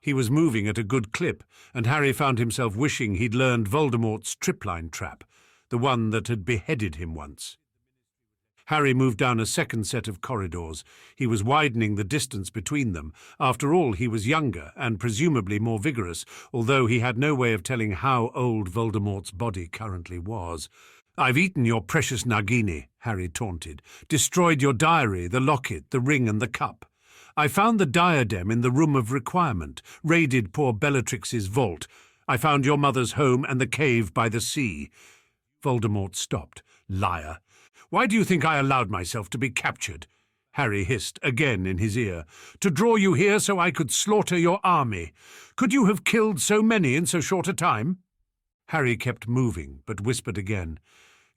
He was moving at a good clip, and Harry found himself wishing he'd learned Voldemort's tripline trap, the one that had beheaded him once. Harry moved down a second set of corridors. He was widening the distance between them. After all, he was younger and presumably more vigorous, although he had no way of telling how old Voldemort's body currently was. "I've eaten your precious Nagini," Harry taunted. "Destroyed your diary, the locket, the ring and the cup. I found the diadem in the room of requirement, raided poor Bellatrix's vault. I found your mother's home and the cave by the sea." Voldemort stopped. "Liar. Why do you think I allowed myself to be captured?" Harry hissed again in his ear. "To draw you here so I could slaughter your army. Could you have killed so many in so short a time?" Harry kept moving, but whispered again.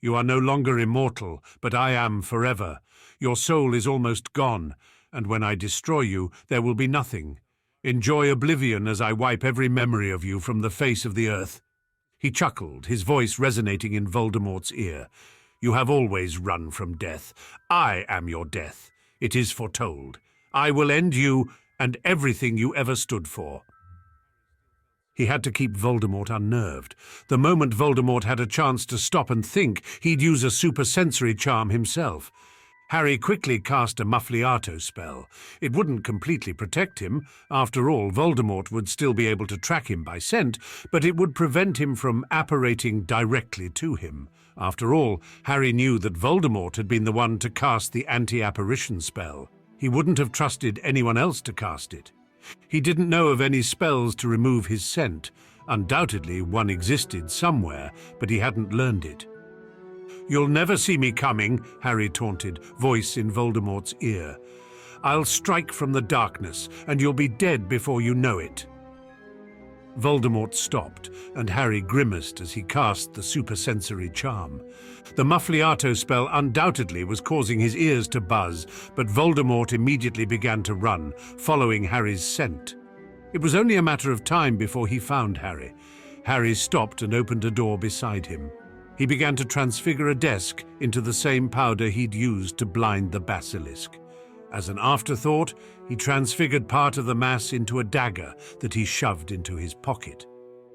"You are no longer immortal, but I am forever. Your soul is almost gone, and when I destroy you, there will be nothing. Enjoy oblivion as I wipe every memory of you from the face of the earth." He chuckled, his voice resonating in Voldemort's ear. "You have always run from death. I am your death. It is foretold. I will end you and everything you ever stood for." He had to keep Voldemort unnerved. The moment Voldemort had a chance to stop and think, he'd use a supersensory charm himself. Harry quickly cast a Muffliato spell. It wouldn't completely protect him. After all, Voldemort would still be able to track him by scent, but it would prevent him from apparating directly to him. After all, Harry knew that Voldemort had been the one to cast the anti-apparition spell. He wouldn't have trusted anyone else to cast it. He didn't know of any spells to remove his scent. Undoubtedly, one existed somewhere, but he hadn't learned it. "You'll never see me coming," Harry taunted, voice in Voldemort's ear. "I'll strike from the darkness, and you'll be dead before you know it." Voldemort stopped, and Harry grimaced as he cast the supersensory charm. The Muffliato spell undoubtedly was causing his ears to buzz, but Voldemort immediately began to run, following Harry's scent. It was only a matter of time before he found Harry. Harry stopped and opened a door beside him. He began to transfigure a desk into the same powder he'd used to blind the basilisk. As an afterthought, he transfigured part of the mass into a dagger that he shoved into his pocket.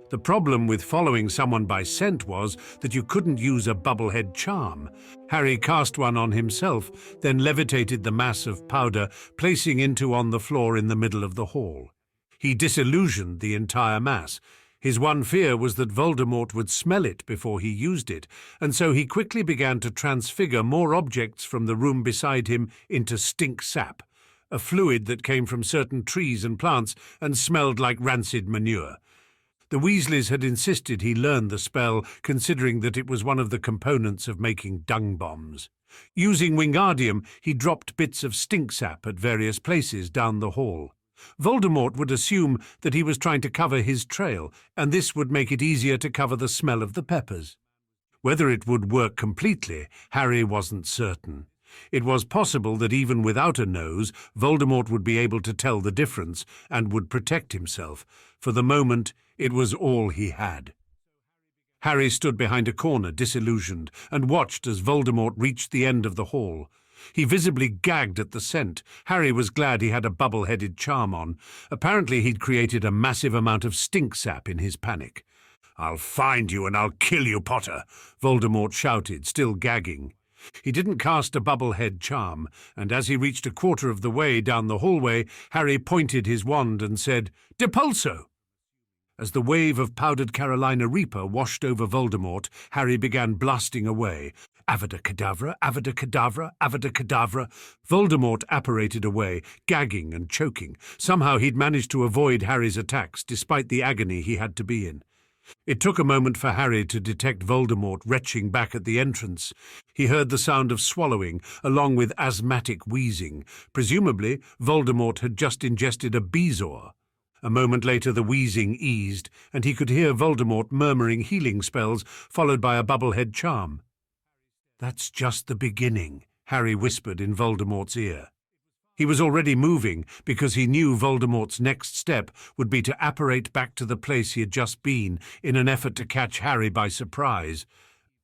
The problem with following someone by scent was that you couldn't use a bubblehead charm. Harry cast one on himself, then levitated the mass of powder, placing it on the floor in the middle of the hall. He disillusioned the entire mass. His one fear was that Voldemort would smell it before he used it, and so he quickly began to transfigure more objects from the room beside him into stink sap, a fluid that came from certain trees and plants and smelled like rancid manure. The Weasleys had insisted he learn the spell, considering that it was one of the components of making dung bombs. Using Wingardium, he dropped bits of stink sap at various places down the hall. Voldemort would assume that he was trying to cover his trail, and this would make it easier to cover the smell of the peppers. Whether it would work completely, Harry wasn't certain. It was possible that even without a nose, Voldemort would be able to tell the difference and would protect himself. For the moment, it was all he had. Harry stood behind a corner, disillusioned, and watched as Voldemort reached the end of the hall. He visibly gagged at the scent. Harry was glad he had a bubble-headed charm on. Apparently he'd created a massive amount of stink sap in his panic. "I'll find you and I'll kill you, Potter," Voldemort shouted, still gagging. He didn't cast a bubble-head charm, and as he reached a quarter of the way down the hallway, Harry pointed his wand and said, "Depulso!" As the wave of powdered Carolina Reaper washed over Voldemort, Harry began blasting away. Avada Kedavra, Avada Kedavra, Avada Kedavra. Voldemort apparated away, gagging and choking. Somehow he'd managed to avoid Harry's attacks, despite the agony he had to be in. It took a moment for Harry to detect Voldemort retching back at the entrance. He heard the sound of swallowing, along with asthmatic wheezing. Presumably, Voldemort had just ingested a bezoar. A moment later the wheezing eased, and he could hear Voldemort murmuring healing spells, followed by a bubblehead charm. "That's just the beginning," Harry whispered in Voldemort's ear. He was already moving, because he knew Voldemort's next step would be to apparate back to the place he had just been, in an effort to catch Harry by surprise.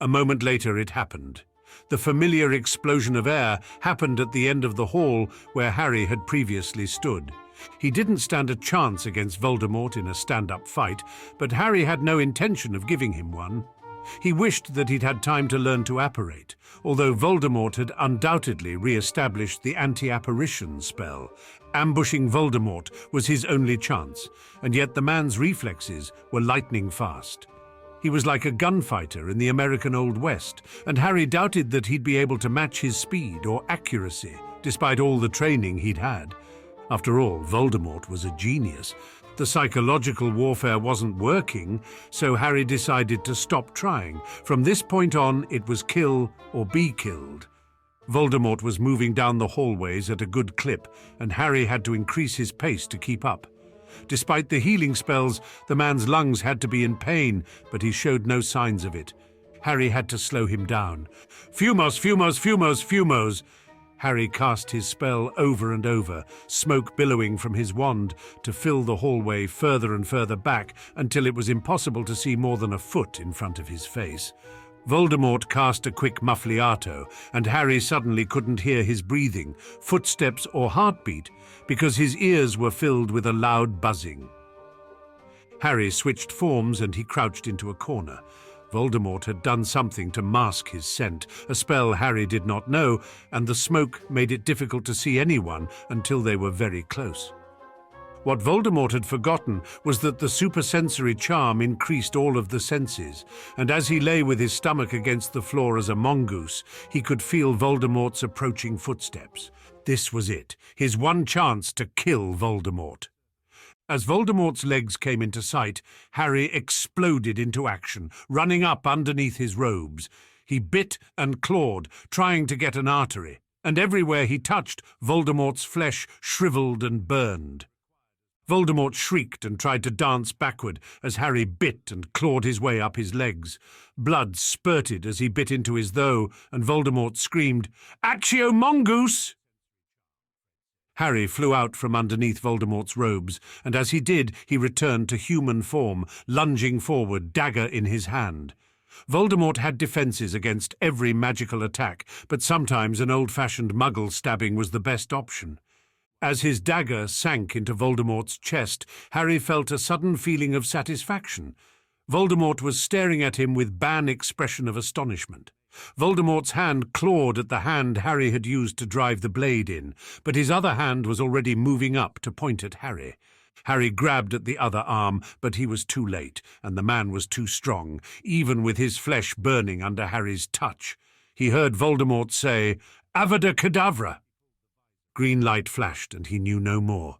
A moment later it happened. The familiar explosion of air happened at the end of the hall where Harry had previously stood. He didn't stand a chance against Voldemort in a stand-up fight, but Harry had no intention of giving him one. He wished that he'd had time to learn to apparate, although Voldemort had undoubtedly re-established the anti-apparition spell. Ambushing Voldemort was his only chance, and yet the man's reflexes were lightning fast. He was like a gunfighter in the American Old West, and Harry doubted that he'd be able to match his speed or accuracy, despite all the training he'd had. After all, Voldemort was a genius. The psychological warfare wasn't working, so Harry decided to stop trying. From this point on, it was kill or be killed. Voldemort was moving down the hallways at a good clip, and Harry had to increase his pace to keep up. Despite the healing spells, the man's lungs had to be in pain, but he showed no signs of it. Harry had to slow him down. Fumos, fumos, fumos, fumos! Harry cast his spell over and over, smoke billowing from his wand to fill the hallway further and further back until it was impossible to see more than a foot in front of his face. Voldemort cast a quick muffliato, and Harry suddenly couldn't hear his breathing, footsteps or heartbeat, because his ears were filled with a loud buzzing. Harry switched forms and he crouched into a corner. Voldemort had done something to mask his scent, a spell Harry did not know, and the smoke made it difficult to see anyone until they were very close. What Voldemort had forgotten was that the supersensory charm increased all of the senses, and as he lay with his stomach against the floor as a mongoose, he could feel Voldemort's approaching footsteps. This was it, his one chance to kill Voldemort. As Voldemort's legs came into sight, Harry exploded into action, running up underneath his robes. He bit and clawed, trying to get an artery, and everywhere he touched, Voldemort's flesh shriveled and burned. Voldemort shrieked and tried to dance backward as Harry bit and clawed his way up his legs. Blood spurted as he bit into his thigh, and Voldemort screamed, "Accio Mongoose!" Harry flew out from underneath Voldemort's robes, and as he did, he returned to human form, lunging forward, dagger in his hand. Voldemort had defenses against every magical attack, but sometimes an old-fashioned muggle stabbing was the best option. As his dagger sank into Voldemort's chest, Harry felt a sudden feeling of satisfaction. Voldemort was staring at him with ban expression of astonishment. Voldemort's hand clawed at the hand Harry had used to drive the blade in, but his other hand was already moving up to point at Harry. Harry grabbed at the other arm, but he was too late, and the man was too strong, even with his flesh burning under Harry's touch. He heard Voldemort say, "Avada Kedavra!" Green light flashed, and he knew no more.